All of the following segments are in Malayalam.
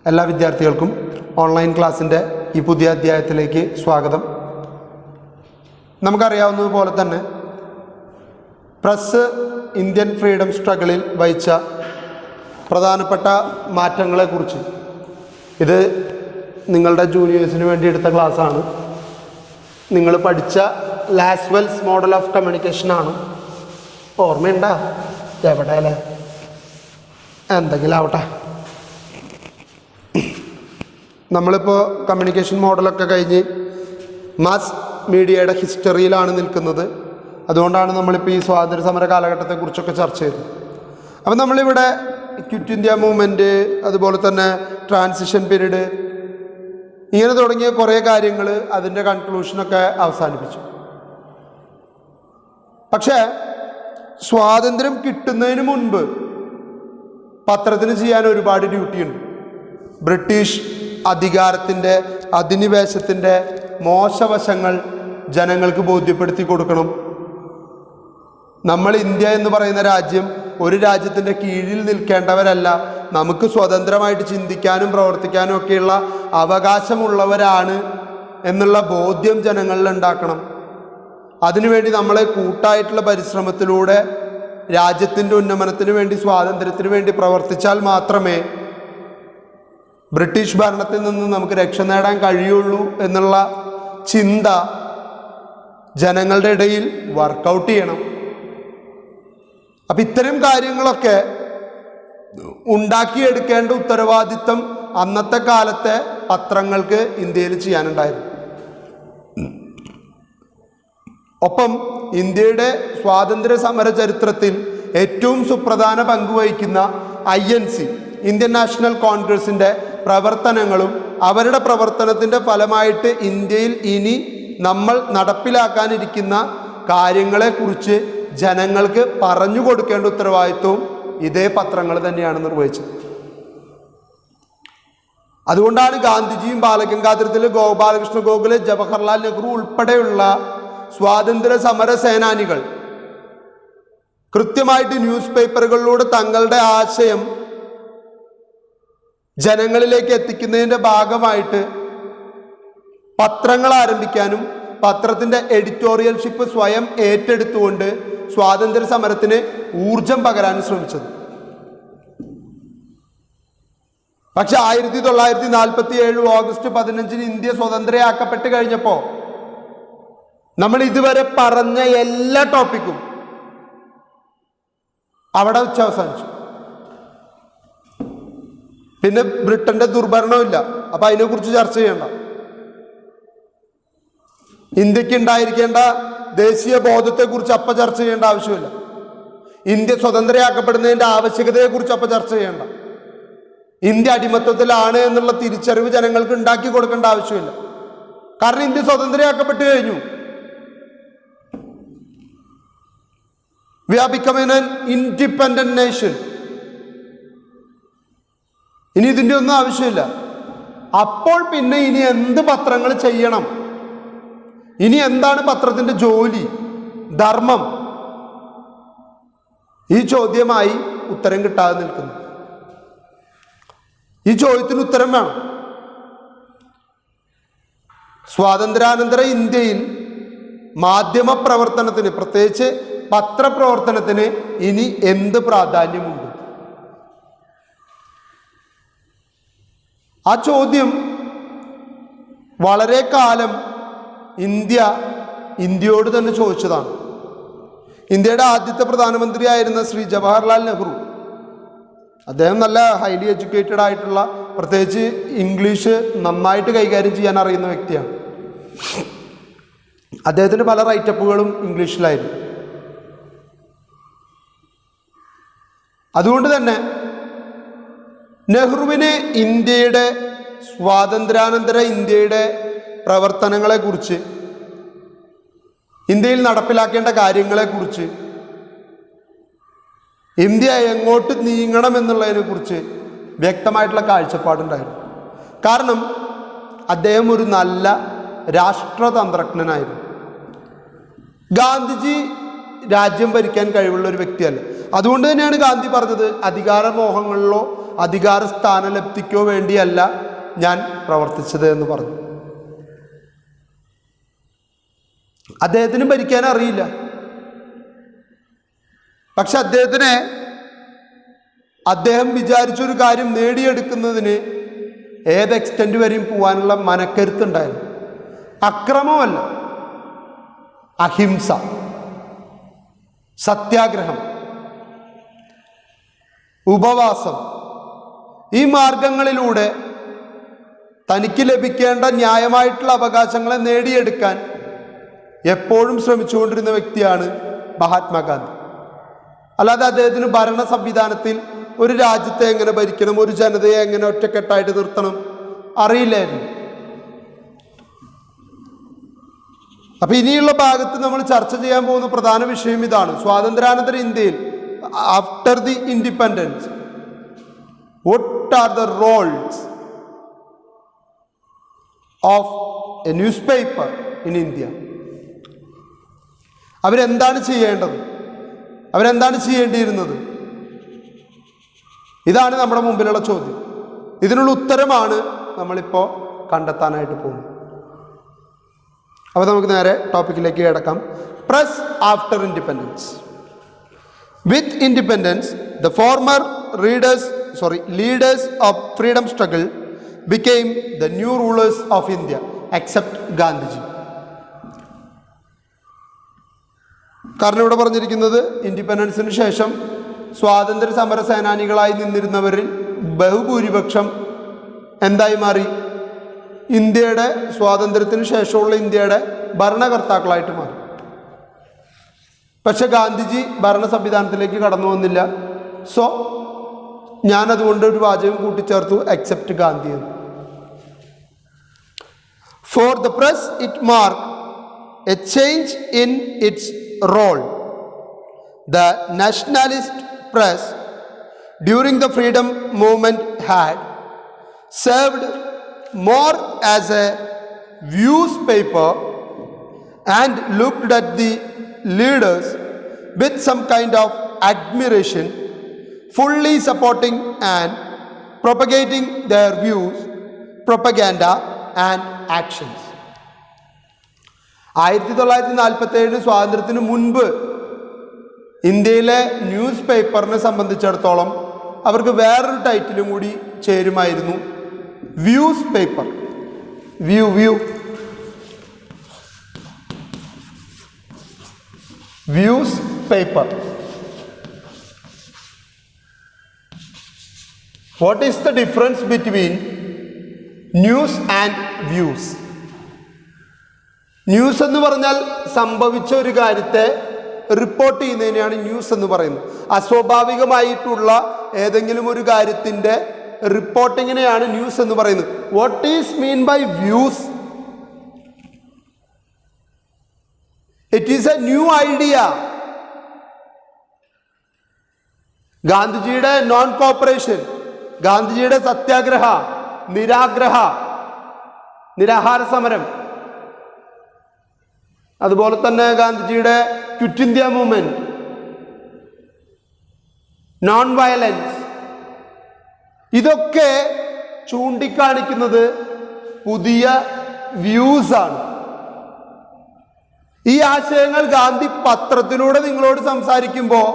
എല്ലാ വിദ്യാർത്ഥികൾക്കും ഓൺലൈൻ ക്ലാസ്സിൻ്റെ ഈ പുതിയ അധ്യായത്തിലേക്ക് സ്വാഗതം. നമുക്കറിയാവുന്നതുപോലെ തന്നെ പ്രസ് ഇന്ത്യൻ ഫ്രീഡം സ്ട്രഗിളിൽ വഹിച്ച പ്രധാനപ്പെട്ട മാറ്റങ്ങളെക്കുറിച്ച് ഇത് നിങ്ങളുടെ ജൂനിയേഴ്സിന് വേണ്ടി എടുത്ത ക്ലാസ്സാണ്. നിങ്ങൾ പഠിച്ച ലാസ്വെൽസ് മോഡൽ ഓഫ് കമ്മ്യൂണിക്കേഷനാണ്. ഓർമ്മയുണ്ടാ? എവിടെ അല്ലേ? എന്തെങ്കിലും ആവട്ടെ. നമ്മളിപ്പോൾ കമ്മ്യൂണിക്കേഷൻ മോഡലൊക്കെ കഴിഞ്ഞ് മാസ് മീഡിയയുടെ ഹിസ്റ്ററിയിലാണ് നിൽക്കുന്നത്. അതുകൊണ്ടാണ് നമ്മളിപ്പോൾ ഈ സ്വാതന്ത്ര്യ സമര കാലഘട്ടത്തെക്കുറിച്ചൊക്കെ ചർച്ച ചെയ്തത്. അപ്പം നമ്മളിവിടെ ക്വിറ്റ് ഇന്ത്യ മൂവ്മെൻറ്റ്, അതുപോലെ തന്നെ ട്രാൻസിഷൻ പീരീഡ്, ഇങ്ങനെ തുടങ്ങിയ കുറേ കാര്യങ്ങൾ അതിൻ്റെ കൺക്ലൂഷനൊക്കെ അവസാനിപ്പിച്ചു. പക്ഷേ സ്വാതന്ത്ര്യം കിട്ടുന്നതിന് മുൻപ് പത്രത്തിന് ചെയ്യാൻ ഒരുപാട് ഡ്യൂട്ടിയുണ്ട്. ബ്രിട്ടീഷ് അധികാരത്തിൻ്റെ അധിനിവേശത്തിൻ്റെ മോശവശങ്ങൾ ജനങ്ങൾക്ക് ബോധ്യപ്പെടുത്തി കൊടുക്കണം. നമ്മൾ ഇന്ത്യ എന്ന് പറയുന്ന രാജ്യം ഒരു രാജ്യത്തിൻ്റെ കീഴിൽ നിൽക്കേണ്ടവരല്ല. നമുക്ക് സ്വതന്ത്രമായിട്ട് ചിന്തിക്കാനും പ്രവർത്തിക്കാനും ഒക്കെയുള്ള അവകാശമുള്ളവരാണ് എന്നുള്ള ബോധ്യം ജനങ്ങളിൽ ഉണ്ടാക്കണം. അതിനുവേണ്ടി നമ്മളെ കൂട്ടായിട്ടുള്ള പരിശ്രമത്തിലൂടെ രാജ്യത്തിൻ്റെ ഉന്നമനത്തിന് വേണ്ടി, സ്വാതന്ത്ര്യത്തിന് വേണ്ടി പ്രവർത്തിച്ചാൽ മാത്രമേ ബ്രിട്ടീഷ് ഭരണത്തിൽ നിന്ന് നമുക്ക് രക്ഷ നേടാൻ കഴിയുള്ളൂ എന്നുള്ള ചിന്ത ജനങ്ങളുടെ ഇടയിൽ വർക്കൗട്ട് ചെയ്യണം. അപ്പം ഇത്തരം കാര്യങ്ങളൊക്കെ ഉണ്ടാക്കിയെടുക്കേണ്ട ഉത്തരവാദിത്തം അന്നത്തെ കാലത്തെ പത്രങ്ങൾക്ക് ഇന്ത്യയിൽ ചെയ്യാനുണ്ടായിരുന്നു. ഒപ്പം ഇന്ത്യയുടെ സ്വാതന്ത്ര്യ സമര ചരിത്രത്തിൽ ഏറ്റവും സുപ്രധാന പങ്കുവഹിക്കുന്ന INC, ഇന്ത്യൻ നാഷണൽ കോൺഗ്രസിൻ്റെ പ്രവർത്തനങ്ങളും അവരുടെ പ്രവർത്തനത്തിൻ്റെ ഫലമായിട്ട് ഇന്ത്യയിൽ ഇനി നമ്മൾ നടപ്പിലാക്കാനിരിക്കുന്ന കാര്യങ്ങളെക്കുറിച്ച് ജനങ്ങൾക്ക് പറഞ്ഞു കൊടുക്കേണ്ട ഉത്തരവാദിത്വവും ഇതേ പത്രങ്ങൾ തന്നെയാണ് നിർവഹിച്ചത്. അതുകൊണ്ടാണ് ഗാന്ധിജിയും ബാലഗംഗാധര ഗോപാലകൃഷ്ണ ഗോഖലെ, ജവഹർലാൽ നെഹ്റു ഉൾപ്പെടെയുള്ള സ്വാതന്ത്ര്യ സമര സേനാനികൾ കൃത്യമായിട്ട് ന്യൂസ് പേപ്പറുകളിലൂടെ തങ്ങളുടെ ആശയം ജനങ്ങളിലേക്ക് എത്തിക്കുന്നതിൻ്റെ ഭാഗമായിട്ട് പത്രങ്ങൾ ആരംഭിക്കാനും പത്രത്തിൻ്റെ എഡിറ്റോറിയൽഷിപ്പ് സ്വയം ഏറ്റെടുത്തുകൊണ്ട് സ്വാതന്ത്ര്യ സമരത്തിന് ഊർജം പകരാനും ശ്രമിച്ചത്. പക്ഷെ 1947 ഓഗസ്റ്റ് 15 ഇന്ത്യ സ്വതന്ത്രയാക്കപ്പെട്ട് കഴിഞ്ഞപ്പോൾ നമ്മൾ ഇതുവരെ പറഞ്ഞ എല്ലാ ടോപ്പിക്കും അവിടെ അവസാനിച്ചു. പിന്നെ ബ്രിട്ടന്റെ ദുർഭരണമില്ല. അപ്പൊ അതിനെക്കുറിച്ച് ചർച്ച ചെയ്യണ്ട. ഇന്ത്യക്ക് ഉണ്ടായിരിക്കേണ്ട ദേശീയ ബോധത്തെക്കുറിച്ച് അപ്പം ചർച്ച ചെയ്യേണ്ട ആവശ്യമില്ല. ഇന്ത്യ സ്വതന്ത്രയാക്കപ്പെടുന്നതിൻ്റെ ആവശ്യകതയെക്കുറിച്ച് അപ്പം ചർച്ച ചെയ്യേണ്ട. ഇന്ത്യ അടിമത്വത്തിലാണ് എന്നുള്ള തിരിച്ചറിവ് ജനങ്ങൾക്ക് ഉണ്ടാക്കി കൊടുക്കേണ്ട ആവശ്യമില്ല. കാരണം ഇന്ത്യ സ്വതന്ത്രയാക്കപ്പെട്ട് കഴിഞ്ഞു. We are becoming an independent nation. ഇനി ഇതിൻ്റെ ഒന്നും ആവശ്യമില്ല. അപ്പോൾ പിന്നെ ഇനി എന്ത് പത്രങ്ങൾ ചെയ്യണം? ഇനി എന്താണ് പത്രത്തിൻ്റെ ജോലി, ധർമ്മം? ഈ ചോദ്യമായി ഉത്തരം കിട്ടാതെ നിൽക്കുന്നു. ഈ ചോദ്യത്തിന് ഉത്തരം വേണം. സ്വാതന്ത്ര്യാനന്തര ഇന്ത്യയിൽ മാധ്യമ പ്രവർത്തനത്തിന്, പ്രത്യേകിച്ച് പത്രപ്രവർത്തനത്തിന് ഇനി എന്ത് പ്രാധാന്യമുണ്ട്? ആ ചോദ്യം വളരെ കാലം ഇന്ത്യയോട് തന്നെ ചോദിച്ചതാണ്. ഇന്ത്യയുടെ ആദ്യത്തെ പ്രധാനമന്ത്രിയായിരുന്ന ശ്രീ ജവഹർലാൽ നെഹ്റു, അദ്ദേഹം നല്ല ഹൈലി എഡ്യൂക്കേറ്റഡ് ആയിട്ടുള്ള, പ്രത്യേകിച്ച് ഇംഗ്ലീഷ് നന്നായിട്ട് കൈകാര്യം ചെയ്യാൻ അറിയുന്ന വ്യക്തിയാണ്. അദ്ദേഹത്തിൻ്റെ പല റൈറ്റപ്പുകളും ഇംഗ്ലീഷിലായിരുന്നു. അതുകൊണ്ട് തന്നെ നെഹ്റുവിന് ഇന്ത്യയുടെ സ്വാതന്ത്ര്യാനന്തര ഇന്ത്യയുടെ പ്രവർത്തനങ്ങളെക്കുറിച്ച്, ഇന്ത്യയിൽ നടപ്പിലാക്കേണ്ട കാര്യങ്ങളെക്കുറിച്ച്, ഇന്ത്യ എങ്ങോട്ട് നീങ്ങണമെന്നുള്ളതിനെക്കുറിച്ച് വ്യക്തമായിട്ടുള്ള കാഴ്ചപ്പാടുണ്ടായിരുന്നു. കാരണം അദ്ദേഹം ഒരു നല്ല രാഷ്ട്രതന്ത്രജ്ഞനായിരുന്നു. ഗാന്ധിജി രാജ്യം ഭരിക്കാൻ കഴിവുള്ള ഒരു വ്യക്തിയല്ല. അതുകൊണ്ട് തന്നെയാണ് ഗാന്ധി പറഞ്ഞത്, അധികാരമോഹങ്ങളിലോ അധികാര സ്ഥാനലബ്ധിക്കോ വേണ്ടിയല്ല ഞാൻ പ്രവർത്തിച്ചത് എന്ന് പറഞ്ഞു. അദ്ദേഹത്തിന് ഭരിക്കാൻ അറിയില്ല. പക്ഷെ അദ്ദേഹം വിചാരിച്ചൊരു കാര്യം നേടിയെടുക്കുന്നതിന് ഏത് എക്സ്റ്റെൻറ്റ് വരെയും പോകാനുള്ള മനക്കരുത്തുണ്ടായിരുന്നു. അക്രമമല്ല, അഹിംസ, സത്യാഗ്രഹം, ഉപവാസം, ഈ മാർഗങ്ങളിലൂടെ തനിക്ക് ലഭിക്കേണ്ട ന്യായമായിട്ടുള്ള അവകാശങ്ങളെ നേടിയെടുക്കാൻ എപ്പോഴും ശ്രമിച്ചുകൊണ്ടിരുന്ന വ്യക്തിയാണ് മഹാത്മാഗാന്ധി. അല്ലാതെ അദ്ദേഹത്തിന് ഭരണ സംവിധാനത്തിൽ ഒരു രാജ്യത്തെ എങ്ങനെ ഭരിക്കണം, ഒരു ജനതയെ എങ്ങനെ ഒറ്റക്കെട്ടായിട്ട് നിർത്തണം അറിയില്ലായിരുന്നു. അപ്പൊ ഇനിയുള്ള ഭാഗത്ത് നമ്മൾ ചർച്ച ചെയ്യാൻ പോകുന്ന പ്രധാന വിഷയം ഇതാണ്. സ്വാതന്ത്ര്യാനന്തര ഇന്ത്യയിൽ, after the independence, what are the Rolls of A news paper in India? അവരെന്താണ് ചെയ്യേണ്ടത്, അവരെന്താണ് ചെയ്യേണ്ടിയിരുന്നത്? ഇതാണ് നമ്മുടെ മുമ്പിലുള്ള ചോദ്യം. ഇതിനുള്ള ഉത്തരമാണ് നമ്മളിപ്പോൾ കണ്ടെത്താനായിട്ട് പോകുന്നത്. അപ്പോൾ നമുക്ക് നേരെ ടോപ്പിക്കിലേക്ക് കിടക്കാം. Press after independence. With independence the former leaders of freedom struggle became the new rulers of India except Gandhiji. കാരണം ഇവിടെ പറഞ്ഞിരിക്കുന്നത് ഇൻഡിപെൻഡൻസിന് ശേഷം സ്വാതന്ത്ര്യ സമര സേനാനികളായി നിന്നിരുന്നവരിൽ ബഹുഭൂരിപക്ഷം എന്തായി മാറി? ഇന്ത്യയുടെ സ്വാതന്ത്ര്യത്തിന് ശേഷമുള്ള ഇന്ത്യയുടെ ഭരണകർത്താക്കളായിട്ട് മാറി. പക്ഷെ ഗാന്ധിജി ഭരണ സംവിധാനത്തിലേക്ക് കടന്നു വന്നില്ല. സോ ഞാനതുകൊണ്ട് ഒരു വാചകം കൂട്ടിച്ചേർത്തു, എക്സെപ്റ്റ് ഗാന്ധി എന്ന്. For the press it marked a change in its role. The nationalist press during the freedom movement had served more as a newspaper and looked at the leaders with some kind of admiration, fully supporting and propagating their views, propaganda and actions. 1947 സ്വാതന്ത്ര്യത്തിന് മുൻപ് ഇന്ത്യയിലെ ന്യൂസ് പേപ്പറിനെ സംബന്ധിച്ചിടത്തോളം അവർക്ക് വേറൊരു ടൈറ്റിലും കൂടി ചേരുമായിരുന്നു, views paper. Views paper. What is the difference between news and views? News എന്ന് പറഞ്ഞാൽ സംഭവിച്ച ഒരു കാര്യത്തെ റിപ്പോർട്ട് ചെയ്യുന്നതിനെയാണ് ന്യൂസ് എന്ന് പറയുന്നത്. അസ്വാഭാവികമായിട്ടുള്ള ഏതെങ്കിലും ഒരു കാര്യത്തിൻ്റെ റിപ്പോർട്ടിങ്ങിനെയാണ് ന്യൂസ് എന്ന് പറയുന്നത്. What is mean by views? It is a new idea. ഗാന്ധിജിയുടെ നോൺ കോപ്പറേഷൻ, ഗാന്ധിജിയുടെ സത്യാഗ്രഹ, നിരാഹാര സമരം, അതുപോലെ തന്നെ ഗാന്ധിജിയുടെ Quit India movement, non violence, ഇതൊക്കെ ചൂണ്ടിക്കാണിക്കുന്നത് പുതിയ വ്യൂസ് ആണ്. ഈ ആശയങ്ങൾ ഗാന്ധി പത്രത്തിലൂടെ നിങ്ങളോട് സംസാരിക്കുമ്പോൾ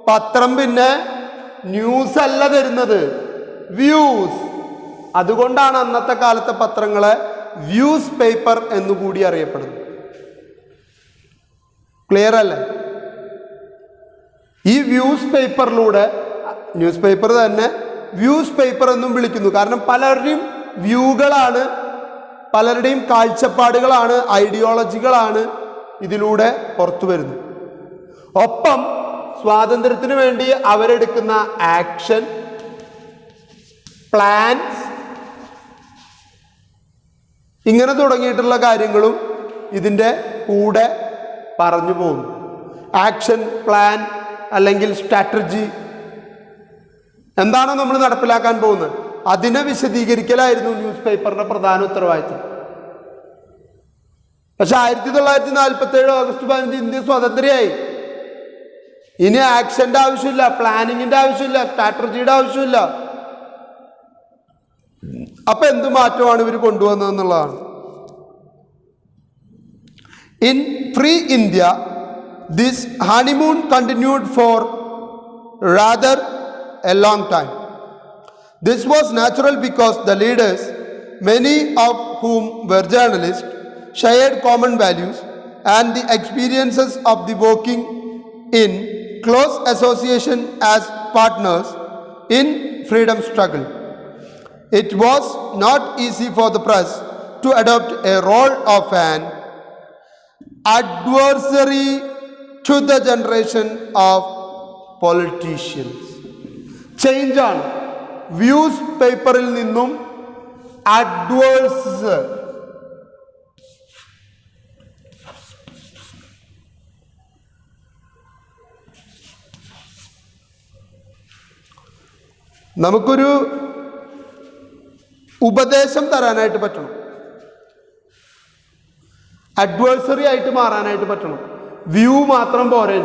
പത്രം പിന്നെ ന്യൂസ് അല്ല തരുന്നത്, വ്യൂസ്. അതുകൊണ്ടാണ് അന്നത്തെ കാലത്തെ പത്രങ്ങളെ വ്യൂസ് പേപ്പർ എന്നുകൂടി അറിയപ്പെടുന്നത്. ക്ലിയർ അല്ലേ? ഈ വ്യൂസ് പേപ്പറിലൂടെ, ന്യൂസ് പേപ്പർ തന്നെ വ്യൂസ് പേപ്പർ എന്നും വിളിക്കുന്നു. കാരണം പലരുടെയും വ്യൂകളാണ്, പലരുടെയും കാഴ്ചപ്പാടുകളാണ്, ഐഡിയോളജികളാണ് ഇതിലൂടെ പുറത്തു വരുന്നത്. ഒപ്പം സ്വാതന്ത്ര്യത്തിന് വേണ്ടി അവരെടുക്കുന്ന ആക്ഷൻ പ്ലാൻസ്, ഇങ്ങനെ തുടങ്ങിയിട്ടുള്ള കാര്യങ്ങളും ഇതിൻ്റെ കൂടെ പറഞ്ഞു പോകുന്നു. ആക്ഷൻ പ്ലാൻ അല്ലെങ്കിൽ സ്ട്രാറ്റജി എന്താണോ നമ്മൾ നടപ്പിലാക്കാൻ പോകുന്നത് അതിനെ വിശദീകരിക്കലായിരുന്നു ന്യൂസ് പേപ്പറിന്റെ പ്രധാന ഉത്തരവാദിത്വം. പക്ഷെ 1947 ഓഗസ്റ്റ് 15 ഇന്ത്യ സ്വതന്ത്രയായി. ഇനി ആക്ഷന്റെ ആവശ്യമില്ല, പ്ലാനിങ്ങിന്റെ ആവശ്യമില്ല, സ്ട്രാറ്റജിയുടെ ആവശ്യമില്ല. അപ്പം എന്ത് മാറ്റമാണ് ഇവർ കൊണ്ടുവന്നതെന്നുള്ളതാണ്. In free India, this honeymoon continued for rather a long time. This was natural because the leaders, many of whom were journalists, shared common values and the experiences of the working in close association as partners in freedom struggle. It was not easy for the press to adopt a role of an adversary to the generation of politicians. Change on views പേപ്പറിൽ നിന്നും അഡ്വേഴ്സ് നമുക്കൊരു ഉപദേശം തരാനായിട്ട് പറ്റണം, അഡ്വേഴ്സറി ആയിട്ട് മാറാനായിട്ട് പറ്റണം. വ്യൂ മാത്രം പോരെ.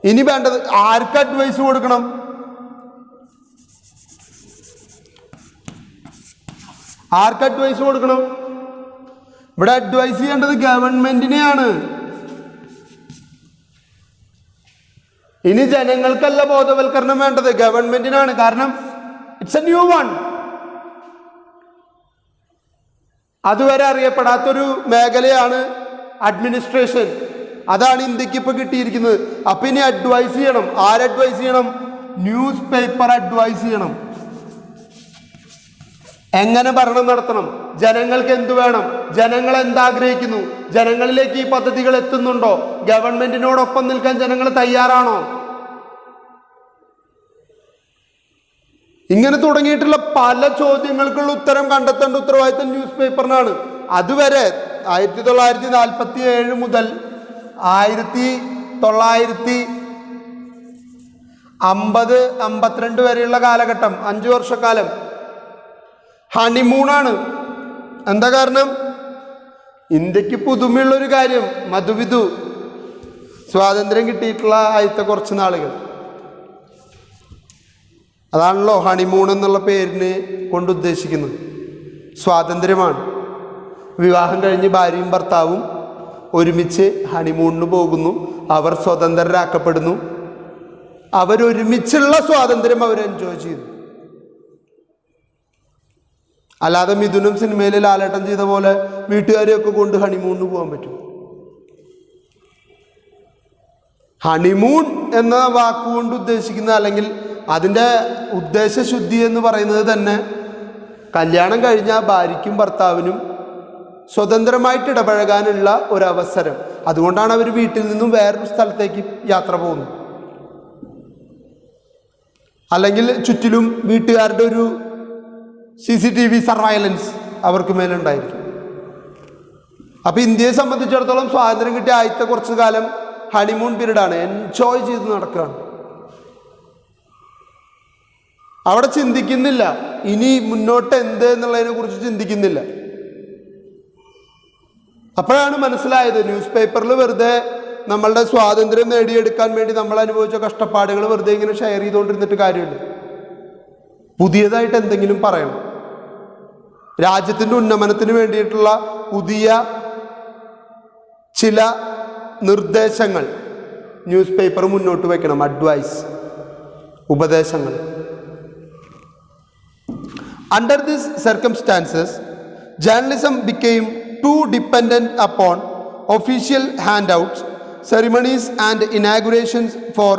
ഇനി വേണ്ടത് ആർക്ക് അഡ്വൈസ് കൊടുക്കണം? ആർക്ക് അഡ്വൈസ് കൊടുക്കണം? ഇവിടെ അഡ്വൈസ് ചെയ്യേണ്ടത് ഗവൺമെന്റിനെയാണ്. ഇനി ജനങ്ങൾക്കല്ല ബോധവൽക്കരണം വേണ്ടത്, ഗവൺമെന്റിനാണ്. കാരണം ഇറ്റ്സ് എ ന്യൂ വൺ. അതുവരെ അറിയപ്പെടാത്തൊരു മേഖലയാണ് അഡ്മിനിസ്ട്രേഷൻ. അതാണ് ഇന്ത്യക്ക് ഇപ്പൊ കിട്ടിയിരിക്കുന്നത്. അപ്പൊ ഇനി അഡ്വൈസ് ചെയ്യണം. ആരഡ്വൈസ് ചെയ്യണം? ന്യൂസ് പേപ്പർ അഡ്വൈസ് ചെയ്യണം. എങ്ങനെ ഭരണം നടത്തണം, ജനങ്ങൾക്ക് എന്തു വേണം, ജനങ്ങൾ എന്താഗ്രഹിക്കുന്നു, ജനങ്ങളിലേക്ക് ഈ പദ്ധതികൾ എത്തുന്നുണ്ടോ, ഗവൺമെന്റിനോടൊപ്പം നിൽക്കാൻ ജനങ്ങൾ തയ്യാറാണോ? ഇങ്ങനെ തുടങ്ങിയിട്ടുള്ള പല ചോദ്യങ്ങൾക്കുള്ള ഉത്തരം കണ്ടെത്തേണ്ട ഉത്തരവാദിത്തം ന്യൂസ് പേപ്പറിനാണ്. അതുവരെ 1947 മുതൽ 1950-52 വരെയുള്ള കാലഘട്ടം, 5 വർഷക്കാലം ഹണിമൂണാണ്. എന്താ കാരണം? ഇന്ത്യക്ക് പുതുമയുള്ളൊരു കാര്യം, മധുവിധു, സ്വാതന്ത്ര്യം കിട്ടിയിട്ടുള്ള ആദ്യത്തെ കുറച്ച് നാളുകൾ. അതാണല്ലോ ഹണിമൂൺ എന്നുള്ള പേരിന് കൊണ്ട് ഉദ്ദേശിക്കുന്നത്. സ്വാതന്ത്ര്യമാണ്. വിവാഹം കഴിഞ്ഞ് ഭാര്യയും ഭർത്താവും ഒരുമിച്ച് ഹണിമൂണിന് പോകുന്നു. അവർ സ്വതന്ത്രരാക്കപ്പെടുന്നു. അവരൊരുമിച്ചുള്ള സ്വാതന്ത്ര്യം അവർ എൻജോയ് ചെയ്തു. അല്ലാതെ മിഥുനം സിനിമയിൽ ലാലേട്ടൻ ചെയ്ത പോലെ വീട്ടുകാരെയൊക്കെ കൊണ്ട് ഹണിമൂണിന് പോകാൻ പറ്റും? ഹണിമൂൺ എന്ന വാക്കുകൊണ്ട് ഉദ്ദേശിക്കുന്ന, അല്ലെങ്കിൽ അതിൻ്റെ ഉദ്ദേശശുദ്ധി എന്ന് പറയുന്നത് തന്നെ കല്യാണം കഴിഞ്ഞ ഭാര്യയ്ക്കും ഭർത്താവിനും സ്വതന്ത്രമായിട്ട് ഇടപഴകാനുള്ള ഒരവസരം. അതുകൊണ്ടാണ് അവർ വീട്ടിൽ നിന്നും വേറൊരു സ്ഥലത്തേക്ക് യാത്ര പോകുന്നത്. അല്ലെങ്കിൽ ചുറ്റിലും വീട്ടുകാരുടെ ഒരു CCTV സർവൈലൻസ് അവർക്ക് മേലുണ്ടായിരിക്കും. അപ്പം ഇന്ത്യയെ സംബന്ധിച്ചിടത്തോളം സ്വാതന്ത്ര്യം കിട്ടിയ ആദ്യത്തെ കുറച്ചു കാലം ഹണിമൂൺ പീരീഡാണ്. എൻജോയ് ചെയ്ത് നടക്കുകയാണ്. അവിടെ ചിന്തിക്കുന്നില്ല ഇനി മുന്നോട്ട് എന്ത് എന്നുള്ളതിനെ കുറിച്ച് ചിന്തിക്കുന്നില്ല. അപ്പോഴാണ് മനസ്സിലായത് ന്യൂസ് പേപ്പറിൽ വെറുതെ നമ്മളുടെ സ്വാതന്ത്ര്യം നേടിയെടുക്കാൻ വേണ്ടി നമ്മൾ അനുഭവിച്ച കഷ്ടപ്പാടുകൾ വെറുതെ ഇങ്ങനെ ഷെയർ ചെയ്തുകൊണ്ടിരുന്നിട്ട് കാര്യമില്ല. പുതിയതായിട്ട് എന്തെങ്കിലും പറയണം. രാജ്യത്തിൻ്റെ ഉന്നമനത്തിന് വേണ്ടിയിട്ടുള്ള പുതിയ ചില നിർദ്ദേശങ്ങൾ ന്യൂസ് പേപ്പർ മുന്നോട്ട് വയ്ക്കണം. അഡ്വൈസ്, ഉപദേശങ്ങൾ. Under these circumstances, journalism became too dependent upon official handouts, ceremonies and inaugurations for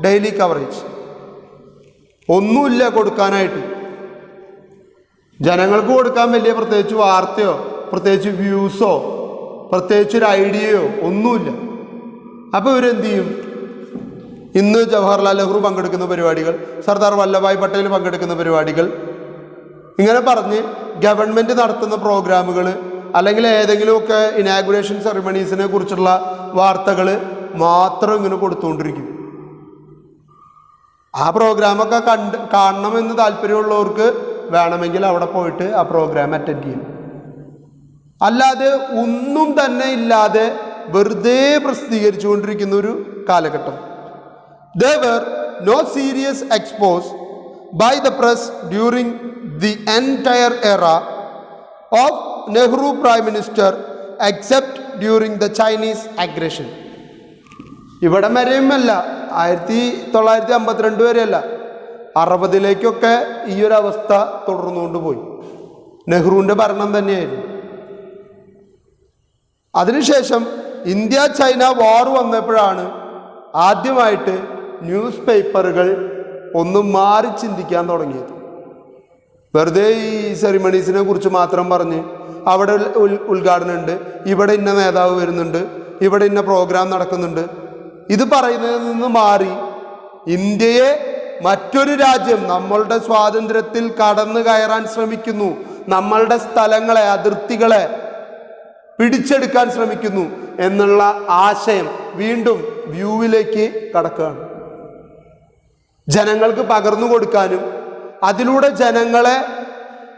daily coverage. ഒന്നുമില്ല കൊടുക്കാനായിട്ട്. ജനങ്ങൾക്ക് കൊടുക്കാൻ വലിയ പ്രത്യേകിച്ച് വാർത്തയോ പ്രത്യേകിച്ച് വ്യൂസോ പ്രത്യേകിച്ച് ഒരു ഐഡിയയോ ഒന്നുമില്ല. അപ്പോൾ ഇവരെന്ത് ചെയ്യും? ഇന്ന് ജവഹർലാൽ നെഹ്റു പങ്കെടുക്കുന്ന പരിപാടികൾ, സർദാർ വല്ലഭായ് പട്ടേൽ പങ്കെടുക്കുന്ന പരിപാടികൾ, ഇങ്ങനെ പറഞ്ഞ് ഗവൺമെൻറ് നടത്തുന്ന പ്രോഗ്രാമുകൾ, അല്ലെങ്കിൽ ഏതെങ്കിലുമൊക്കെ ഇനാഗുറേഷൻ സെറിമണീസിനെ കുറിച്ചുള്ള വാർത്തകൾ മാത്രം ഇങ്ങനെ കൊടുത്തുകൊണ്ടിരിക്കും. ആ പ്രോഗ്രാമൊക്കെ കാണണമെന്ന് താല്പര്യമുള്ളവർക്ക് വേണമെങ്കിൽ അവിടെ പോയിട്ട് ആ പ്രോഗ്രാം അറ്റൻഡ് ചെയ്യും. അല്ലാതെ ഒന്നും തന്നെ ഇല്ലാതെ വെറുതെ പ്രസിദ്ധീകരിച്ചു കൊണ്ടിരിക്കുന്ന ഒരു കാലഘട്ടം. There were no serious expose by the press during the entire era of Nehru Prime Minister except during the Chinese aggression. ഇവിടം വരെയുമല്ല, 1952 വരെയല്ല, 60-ലേക്കൊക്കെ ഈ ഒരു അവസ്ഥ തുടർന്നുകൊണ്ട് പോയി. നെഹ്റുവിൻ്റെ ഭരണം തന്നെയായിരുന്നു. അതിനുശേഷം ഇന്ത്യ ചൈന വാർ വന്നപ്പോഴാണ് ആദ്യമായിട്ട് ന്യൂസ് പേപ്പറുകൾ ഒന്ന് മാറി ചിന്തിക്കാൻ തുടങ്ങിയത്. വെറുതെ ഈ സെറിമണീസിനെ കുറിച്ച് മാത്രം പറഞ്ഞ് അവിടെ ഉദ്ഘാടനം ഉണ്ട്, ഇവിടെ ഇന്ന നേതാവ് വരുന്നുണ്ട്, ഇവിടെ ഇന്ന പ്രോഗ്രാം നടക്കുന്നുണ്ട്, ഇത് പറയുന്നതിൽ നിന്ന് മാറി ഇന്ത്യയെ മറ്റൊരു രാജ്യം നമ്മളുടെ സ്വാതന്ത്ര്യത്തിൽ കടന്നു കയറാൻ ശ്രമിക്കുന്നു, നമ്മളുടെ സ്ഥലങ്ങളെ, അതിർത്തികളെ പിടിച്ചെടുക്കാൻ ശ്രമിക്കുന്നു എന്നുള്ള ആശയം വീണ്ടും വ്യൂവിലേക്ക് കടക്കുകയാണ്. ജനങ്ങൾക്ക് പകർന്നു കൊടുക്കാനും അതിലൂടെ ജനങ്ങളെ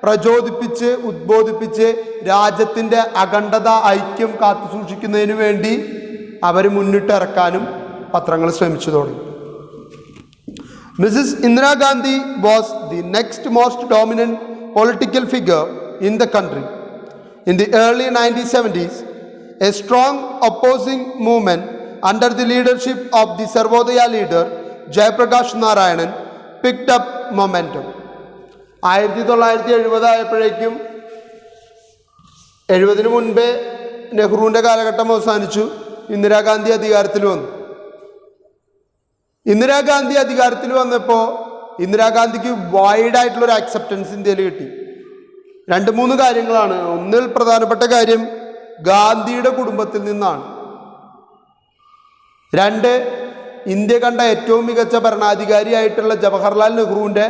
പ്രചോദിപ്പിച്ച് ഉദ്ബോധിപ്പിച്ച് രാജ്യത്തിൻ്റെ അഖണ്ഡത, ഐക്യം കാത്തു സൂക്ഷിക്കുന്നതിന് വേണ്ടി അവർ മുന്നിട്ടിറക്കാനും പത്രങ്ങൾ ശ്രമിച്ചു തുടങ്ങി. Mrs. Indira Gandhi was the next most dominant political figure in the country. In the early 1970s, a strong opposing movement under the leadership of the Sarvodaya leader Jayaprakash Narayanan picked up momentum. 1970 ആയപ്പോഴേക്കും 70-ന് മുൻപേ നെഹ്റുവിൻ്റെ കാലഘട്ടം അവസാനിച്ചു, ഇന്ദിരാഗാന്ധി അധികാരത്തിൽ വന്നു. ഇന്ദിരാഗാന്ധി അധികാരത്തിൽ വന്നപ്പോൾ ഇന്ദിരാഗാന്ധിക്ക് വൈഡായിട്ടുള്ളൊരു ആക്സെപ്റ്റൻസ് ഇന്ത്യയിൽ കിട്ടി. 2-3 കാര്യങ്ങളാണ്. ഒന്നിൽ പ്രധാനപ്പെട്ട കാര്യം ഗാന്ധിയുടെ കുടുംബത്തിൽ നിന്നാണ്. 2, ഇന്ത്യ കണ്ട ഏറ്റവും മികച്ച ഭരണാധികാരിയായിട്ടുള്ള ജവഹർലാൽ നെഹ്റുവിൻ്റെ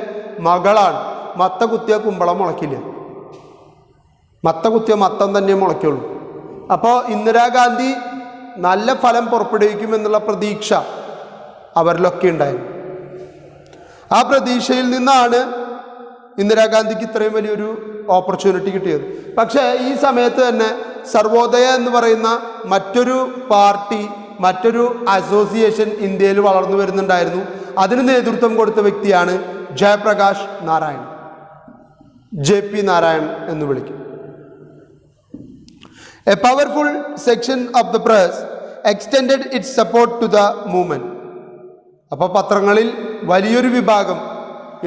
മകളാണ്. മത്ത കുത്തിയ കുമ്പളം മുളയ്ക്കില്ല, മത്ത കുത്തിയ മത്തം തന്നെ മുളയ്ക്കുള്ളൂ. അപ്പോൾ ഇന്ദിരാഗാന്ധി നല്ല ഫലം പുറപ്പെടുവിക്കുമെന്നുള്ള പ്രതീക്ഷ അവരിലൊക്കെ ഉണ്ടായിരുന്നു. ആ പ്രതീക്ഷയിൽ നിന്നാണ് ഇന്ദിരാഗാന്ധിക്ക് ഇത്രയും വലിയൊരു ഓപ്പർച്യൂണിറ്റി കിട്ടിയത്. പക്ഷേ ഈ സമയത്ത് തന്നെ സർവോദയ എന്ന് പറയുന്ന മറ്റൊരു പാർട്ടി, മറ്റൊരു അസോസിയേഷൻ ഇന്ത്യയിൽ വളർന്നു വരുന്നുണ്ടായിരുന്നു. അതിന് നേതൃത്വം കൊടുത്ത വ്യക്തിയാണ് ജയപ്രകാശ് നാരായൺ, JP നാരായൺ എന്ന് വിളിക്കും. A powerful section of the press extended its support to the movement. അപ്പോൾ പത്രങ്ങളിൽ വലിയൊരു വിഭാഗം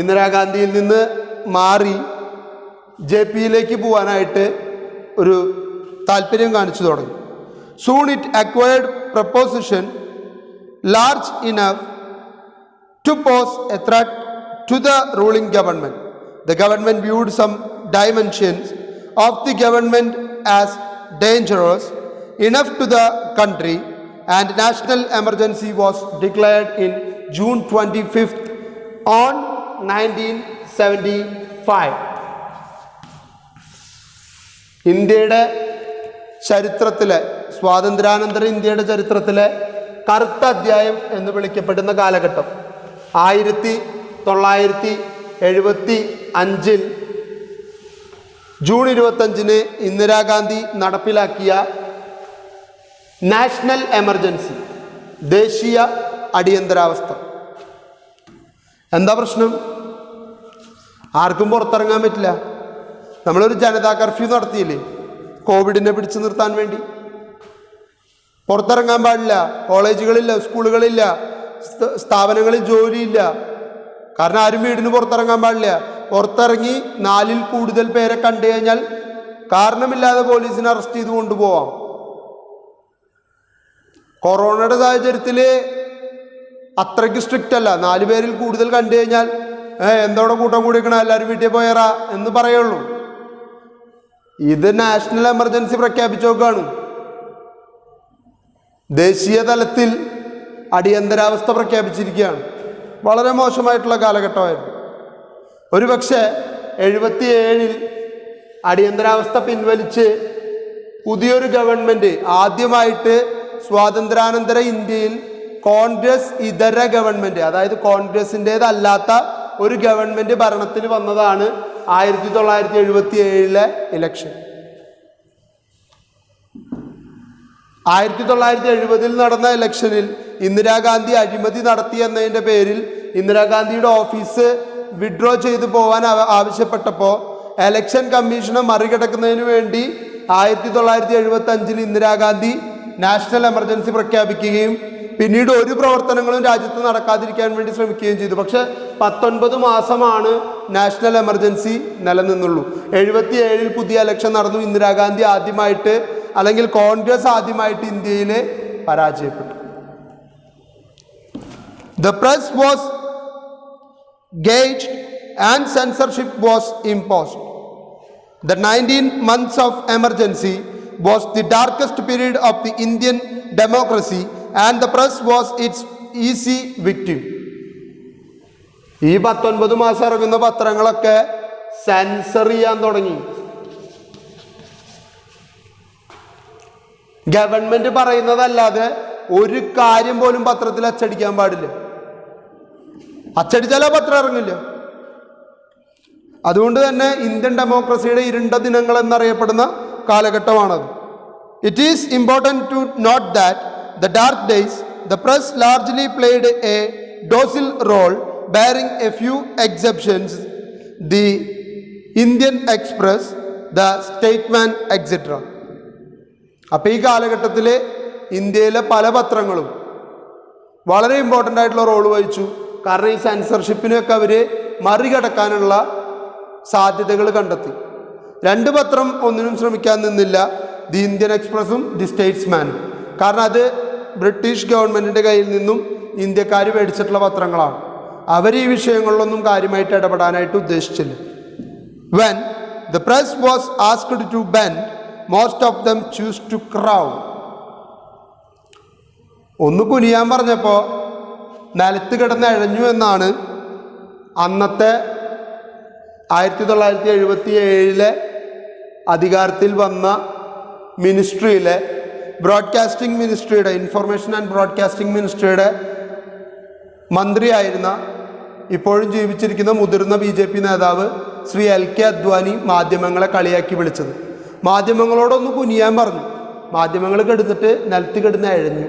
ഇന്ദിരാഗാന്ധിയിൽ നിന്ന് മാറി JPയിലേക്ക് പോകാനായിട്ട് ഒരു താല്പര്യം കാണിച്ചു തുടങ്ങി. Soon it acquired proposition large enough to pose a threat to the ruling government. The government viewed some dimensions of the government as dangerous enough to the country, and national emergency was declared in June 25th on 1975. ഇന്ത്യയുടെ ചരിത്രത്തിലെ, സ്വാതന്ത്ര്യാനന്തര ഇന്ത്യയുടെ ചരിത്രത്തിലെ കറുത്ത അധ്യായം എന്ന് വിളിക്കപ്പെടുന്ന കാലഘട്ടം 1975 ജൂൺ 25 ഇന്ദിരാഗാന്ധി നടപ്പിലാക്കിയ നാഷണൽ എമർജൻസി, ദേശീയ അടിയന്തരാവസ്ഥ. എന്താ പ്രശ്നം? ആർക്കും പുറത്തിറങ്ങാൻ പറ്റില്ല. നമ്മളൊരു ജനതാ കർഫ്യൂ നടത്തിയില്ലേ കോവിഡിനെ പിടിച്ചു നിർത്താൻ വേണ്ടി? പുറത്തിറങ്ങാൻ പാടില്ല, കോളേജുകളില്ല, സ്കൂളുകളില്ല, സ്ഥാപനങ്ങളിൽ ജോലിയില്ല. കാരണം ആരും വീടിന് പുറത്തിറങ്ങാൻ പാടില്ല. പുറത്തിറങ്ങി 4-ൽ കൂടുതൽ പേരെ കണ്ടു കഴിഞ്ഞാൽ കാരണമില്ലാതെ പോലീസിനെ അറസ്റ്റ് ചെയ്ത് കൊണ്ടുപോവാം. കൊറോണയുടെ സാഹചര്യത്തിൽ അത്രയ്ക്ക് സ്ട്രിക്റ്റ് അല്ല. 4 പേരിൽ കൂടുതൽ കണ്ടു കഴിഞ്ഞാൽ എന്തോടെ കൂട്ടം കൂടിക്കണം, എല്ലാവരും വീട്ടിൽ പോയറാ എന്ന് പറയുള്ളൂ. ഇത് നാഷണൽ എമർജൻസി പ്രഖ്യാപിച്ചോക്കാണ്. ദേശീയ തലത്തിൽ അടിയന്തരാവസ്ഥ പ്രഖ്യാപിച്ചിരിക്കുകയാണ്. വളരെ മോശമായിട്ടുള്ള കാലഘട്ടമായിരുന്നു. ഒരുപക്ഷെ 77-ൽ അടിയന്തരാവസ്ഥ പിൻവലിച്ച് പുതിയൊരു ഗവൺമെൻറ്, ആദ്യമായിട്ട് സ്വാതന്ത്ര്യാനന്തര ഇന്ത്യയിൽ കോൺഗ്രസ് ഇതര ഗവൺമെൻറ്, അതായത് കോൺഗ്രസിൻ്റേതല്ലാത്ത ഒരു ഗവൺമെൻറ് ഭരണത്തിൽ വന്നതാണ് 1977-ലെ ഇലക്ഷൻ. 1970-ൽ നടന്ന ഇലക്ഷനിൽ ഇന്ദിരാഗാന്ധി അഴിമതി നടത്തി എന്നതിൻ്റെ പേരിൽ ഇന്ദിരാഗാന്ധിയുടെ ഓഫീസ് വിഡ്രോ ചെയ്തു പോകാൻ ആവശ്യപ്പെട്ടപ്പോൾ ഇലക്ഷൻ കമ്മീഷനെ മറികടക്കുന്നതിന് വേണ്ടി 1975 ഇന്ദിരാഗാന്ധി നാഷണൽ എമർജൻസി പ്രഖ്യാപിക്കുകയും പിന്നീട് ഒരു പ്രവർത്തനങ്ങളും രാജ്യത്ത് നടക്കാതിരിക്കാൻ വേണ്ടി ശ്രമിക്കുകയും ചെയ്തു. പക്ഷെ 19 മാസമാണ് നാഷണൽ എമർജൻസി നിലനിന്നുള്ളൂ. 77 പുതിയ ഇലക്ഷൻ നടന്നു. ഇന്ദിരാഗാന്ധി ആദ്യമായിട്ട്, അല്ലെങ്കിൽ കോൺഗ്രസ് ആദ്യമായിട്ട് ഇന്ത്യയിൽ പരാജയപ്പെട്ടു. The press was gauged and censorship was imposed. The 19 months of emergency was the darkest period of the Indian democracy and the press was its easy victim. ഈ 19 മാസം ഇറങ്ങുന്ന പത്രങ്ങളൊക്കെ സെൻസർ ചെയ്യാൻ തുടങ്ങി. ഗവൺമെന്റ് പറയുന്നതല്ലാതെ ഒരു കാര്യം പോലും പത്രത്തിൽ അച്ചടിക്കാൻ പാടില്ല. അച്ചടിച്ചാലേ പത്രം ഇറങ്ങില്ല. അതുകൊണ്ട് തന്നെ ഇന്ത്യൻ ഡെമോക്രസിയുടെ ഇരുണ്ട ദിനങ്ങൾ എന്നറിയപ്പെടുന്ന കാലഘട്ടമാണത്. It is important to note that the dark days the press largely played a docile role bearing a few exceptions, the Indian Express, the Statesman, etc. അപ്പോൾ ഈ കാലഘട്ടത്തിൽ ഇന്ത്യയിലെ പല പത്രങ്ങളും വളരെ ഇമ്പോർട്ടൻ്റ് ആയിട്ടുള്ള റോൾ വഹിച്ചു. കാരണം ഈ സെൻസർഷിപ്പിനൊക്കെ അവർ മറികടക്കാനുള്ള സാധ്യതകൾ കണ്ടെത്തി. 2 പത്രം ഒന്നിനും ശ്രമിക്കാൻ നിന്നില്ല, ദി ഇന്ത്യൻ എക്സ്പ്രസും ദി സ്റ്റേറ്റ്സ്മാനും. കാരണം അത് ബ്രിട്ടീഷ് ഗവൺമെൻറ്റിൻ്റെ കയ്യിൽ നിന്നും ഇന്ത്യക്കാർ മേടിച്ചിട്ടുള്ള പത്രങ്ങളാണ്. അവർ ഈ വിഷയങ്ങളിലൊന്നും കാര്യമായിട്ട് ഇടപെടാനായിട്ട് ഉദ്ദേശിച്ചില്ല. When the press was asked to bend, most of them choose to crawl. ഒന്ന് കുനിയാൻ പറഞ്ഞപ്പോൾ നിലത്ത് കിടന്ന് ഇഴഞ്ഞു എന്നാണ് അന്നത്തെ 1977 അധികാരത്തിൽ വന്ന മിനിസ്ട്രിയിലെ ബ്രോഡ്കാസ്റ്റിംഗ് മിനിസ്ട്രിയുടെ, ഇൻഫർമേഷൻ ആൻഡ് ബ്രോഡ്കാസ്റ്റിംഗ് മിനിസ്ട്രിയുടെ മന്ത്രിയായിരുന്ന, ഇപ്പോഴും ജീവിച്ചിരിക്കുന്ന മുതിർന്ന BJP നേതാവ് ശ്രീ LK അദ്വാനി മാധ്യമങ്ങളെ കളിയാക്കി വിളിച്ചത്. മാധ്യമങ്ങളോടൊന്ന് കുനിയാൻ പറഞ്ഞു. മാധ്യമങ്ങൾ കെടുത്തിട്ട് നിലത്ത് കിടന്ന് ഇഴഞ്ഞു.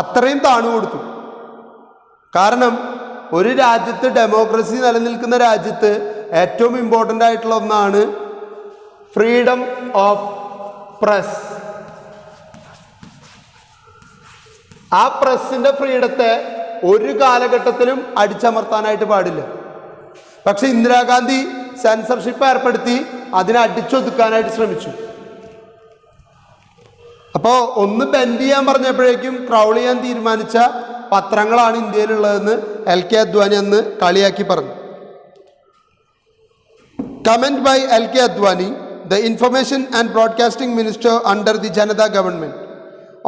അത്രയും താണു കൊടുത്തു. കാരണം ഒരു രാജ്യത്ത്, ഡെമോക്രസി നിലനിൽക്കുന്ന രാജ്യത്ത് ഏറ്റവും ഇമ്പോർട്ടൻ്റ് ആയിട്ടുള്ള ഒന്നാണ് ഫ്രീഡം ഓഫ് പ്രസ്. ആ പ്രസ്സിൻ്റെ ഫ്രീഡത്തെ ഒരു കാലഘട്ടത്തിലും അടിച്ചമർത്താനായിട്ട് പാടില്ല. പക്ഷെ ഇന്ദിരാഗാന്ധി സെൻസർഷിപ്പ് ഏർപ്പെടുത്തി അതിനെ അടിച്ചൊതുക്കാനായിട്ട് ശ്രമിച്ചു. അപ്പോൾ ഒന്ന് ബെൻഡ് ചെയ്യാൻ പറഞ്ഞപ്പോഴേക്കും ക്രൗൾ ചെയ്യാൻ തീരുമാനിച്ച പത്രങ്ങളാണ് ഇന്ത്യയിലുള്ളതെന്ന് LK അദ്വാനി അന്ന് കളിയാക്കി പറഞ്ഞു. Comment by LK Advani, the information and broadcasting minister under the Janata government,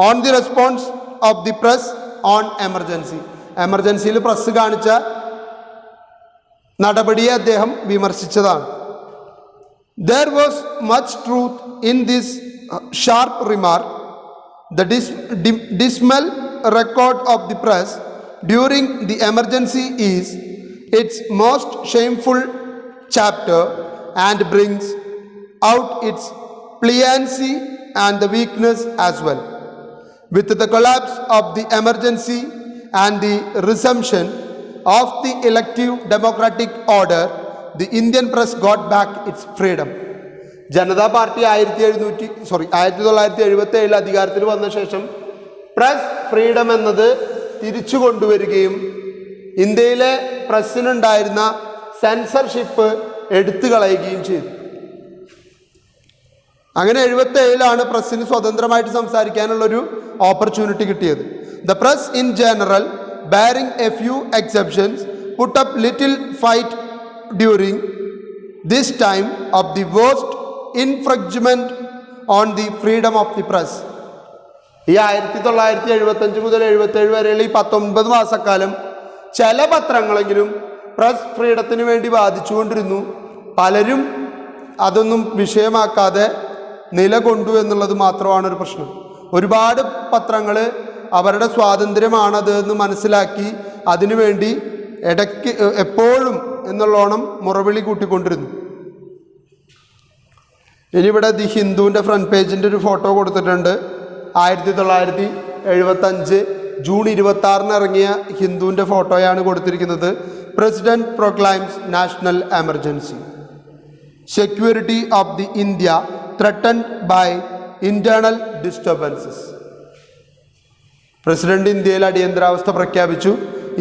on the response of the press on emergency. എമർജൻസിയിൽ പ്രസ് കാണിച്ച നടപടിയെ അദ്ദേഹം വിമർശിച്ചതാണ്. There was much truth in this sharp remark. The dismal record of the press during the emergency is its most shameful chapter and brings out its pliancy and the weakness as well. With the collapse of the emergency and the resumption of the elective democratic order, the Indian press got back its freedom. Janata party 1977 അധികാരത്തിൽ വന്ന ശേഷം പ്രസ് ഫ്രീഡം എന്നത് തിരിച്ചു കൊണ്ടുവരികയും ഇന്ത്യയിലെ പ്രസ്സിനുണ്ടായിരുന്ന സെൻസർഷിപ്പ് എടുത്തു കളയുകയും ചെയ്തു. അങ്ങനെ 77 പ്രസ്സിന് സ്വതന്ത്രമായിട്ട് സംസാരിക്കാനുള്ളൊരു ഓപ്പർച്യൂണിറ്റി കിട്ടിയത്. The press in general, bearing a few exceptions, put up little fight during this time of the worst infringement on the freedom of the press. ഈ 1975 മുതൽ 77 വരെയുള്ള ഈ 19 മാസക്കാലം ചില പത്രങ്ങളെങ്കിലും പ്രസ് ഫ്രീഡത്തിന് വേണ്ടി വാദിച്ചുകൊണ്ടിരുന്നു. പലരും അതൊന്നും വിഷയമാക്കാതെ നിലകൊണ്ടു എന്നുള്ളത് മാത്രമാണ് ഒരു പ്രശ്നം. ഒരുപാട് പത്രങ്ങൾ അവരുടെ സ്വാതന്ത്ര്യമാണത് എന്ന് മനസ്സിലാക്കി അതിനുവേണ്ടി ഇടയ്ക്ക് എപ്പോഴും എന്നുള്ളോണം മുറവിളി കൂട്ടിക്കൊണ്ടിരുന്നു. ഇനി ഇവിടെ ദി ഹിന്ദുവിൻ്റെ ഫ്രണ്ട് പേജിൻ്റെ ഒരു ഫോട്ടോ കൊടുത്തിട്ടുണ്ട്. 1975 ജൂൺ 26 ഇറങ്ങിയ ഹിന്ദുവിൻ്റെ ഫോട്ടോയാണ് കൊടുത്തിരിക്കുന്നത്. President proclaims national emergency. Security of the India threatened by internal disturbances. President ഇന്ത്യയിൽ അടിയന്തരാവസ്ഥ പ്രഖ്യാപിച്ചു.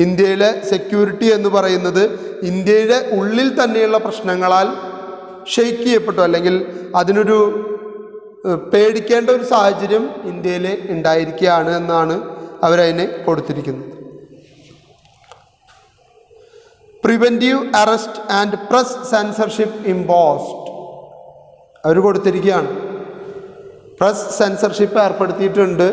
ഇന്ത്യയിലെ സെക്യൂരിറ്റി എന്ന് പറയുന്നത് ഇന്ത്യയുടെ ഉള്ളിൽ തന്നെയുള്ള പ്രശ്നങ്ങളാൽ ഷെയ്ക്ക് ചെയ്യപ്പെട്ടു, അല്ലെങ്കിൽ അതിനൊരു പേടിക്കേണ്ട ഒരു സാഹചര്യം ഇന്ത്യയിൽ ഉണ്ടായിരിക്കുകയാണ് എന്നാണ് അവരതിനെ കൊടുത്തിരിക്കുന്നത്. Preventive arrest and press censorship imposed. അവർ കൊടുത്തിരിക്കുകയാണ്, പ്രസ് സെൻസർഷിപ്പ് ഏർപ്പെടുത്തിയിട്ടുണ്ട്.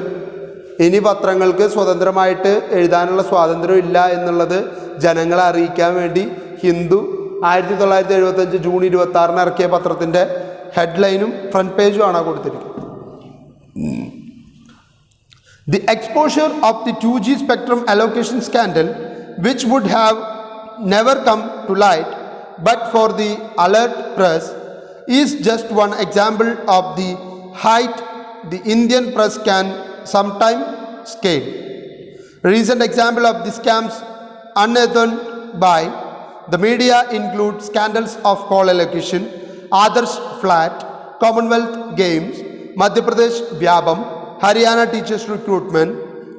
ഇനി പത്രങ്ങൾക്ക് സ്വതന്ത്രമായിട്ട് എഴുതാനുള്ള സ്വാതന്ത്ര്യം ഇല്ല എന്നുള്ളത് ജനങ്ങളെ അറിയിക്കാൻ വേണ്ടി ഹിന്ദു 1975 ജൂൺ 26 ഇറക്കിയ പത്രത്തിൻ്റെ ഹെഡ്ലൈനും ഫ്രണ്ട് പേജും ആണ് കൊടുത്തിരിക്കുന്നത്. The exposure of the 2G spectrum allocation scandal, which would have never come to light but for the alert press, is just one example of the height the Indian press can sometimes scale. Recent example of the scams unearthed by the media include scandals of coal allocation, Adarsh Flat, Commonwealth Games, Madhya Pradesh Vyabam, Haryana teachers recruitment,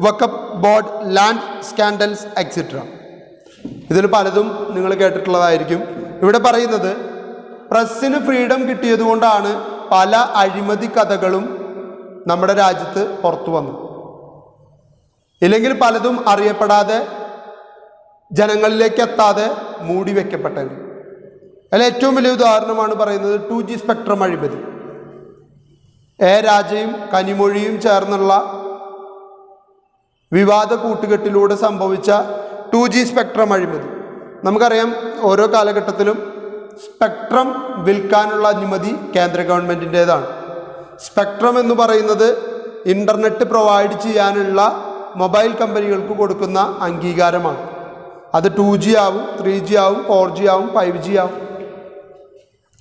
Waqf board land scandals, etc. ഇതിൽ പലതും നിങ്ങൾ കേട്ടിട്ടുള്ളതായിരിക്കും. ഇവിടെ പറയുന്നത് പ്രസ്സിന് ഫ്രീഡം കിട്ടിയതുകൊണ്ടാണ് പല അഴിമതി കഥകളും നമ്മുടെ രാജ്യത്ത് പുറത്തു വന്നു. ഇല്ലെങ്കിൽ പലതും അറിയപ്പെടാതെ ജനങ്ങളിലേക്ക് എത്താതെ മൂടി വെക്കപ്പെട്ടത്. അതിൽ ഏറ്റവും വലിയ ഉദാഹരണമാണ് പറയുന്നത് 2G സ്പെക്ട്രം അഴിമതി. രാജയും കനിമൊഴിയും ചേർന്നുള്ള വിവാദ കൂട്ടുകെട്ടിലൂടെ സംഭവിച്ച 2G സ്പെക്ട്രം അഴിമതി. നമുക്കറിയാം, ഓരോ കാലഘട്ടത്തിലും സ്പെക്ട്രം വിൽക്കാനുള്ള അനുമതി കേന്ദ്ര ഗവൺമെൻറ്റിൻ്റേതാണ്. സ്പെക്ട്രം എന്ന് പറയുന്നത് ഇൻ്റർനെറ്റ് പ്രൊവൈഡ് ചെയ്യാനുള്ള മൊബൈൽ കമ്പനികൾക്ക് കൊടുക്കുന്ന അംഗീകാരമാണ്. അത് 2G ആവും, 3G ആവും, 4G ആവും, 5G ആവും.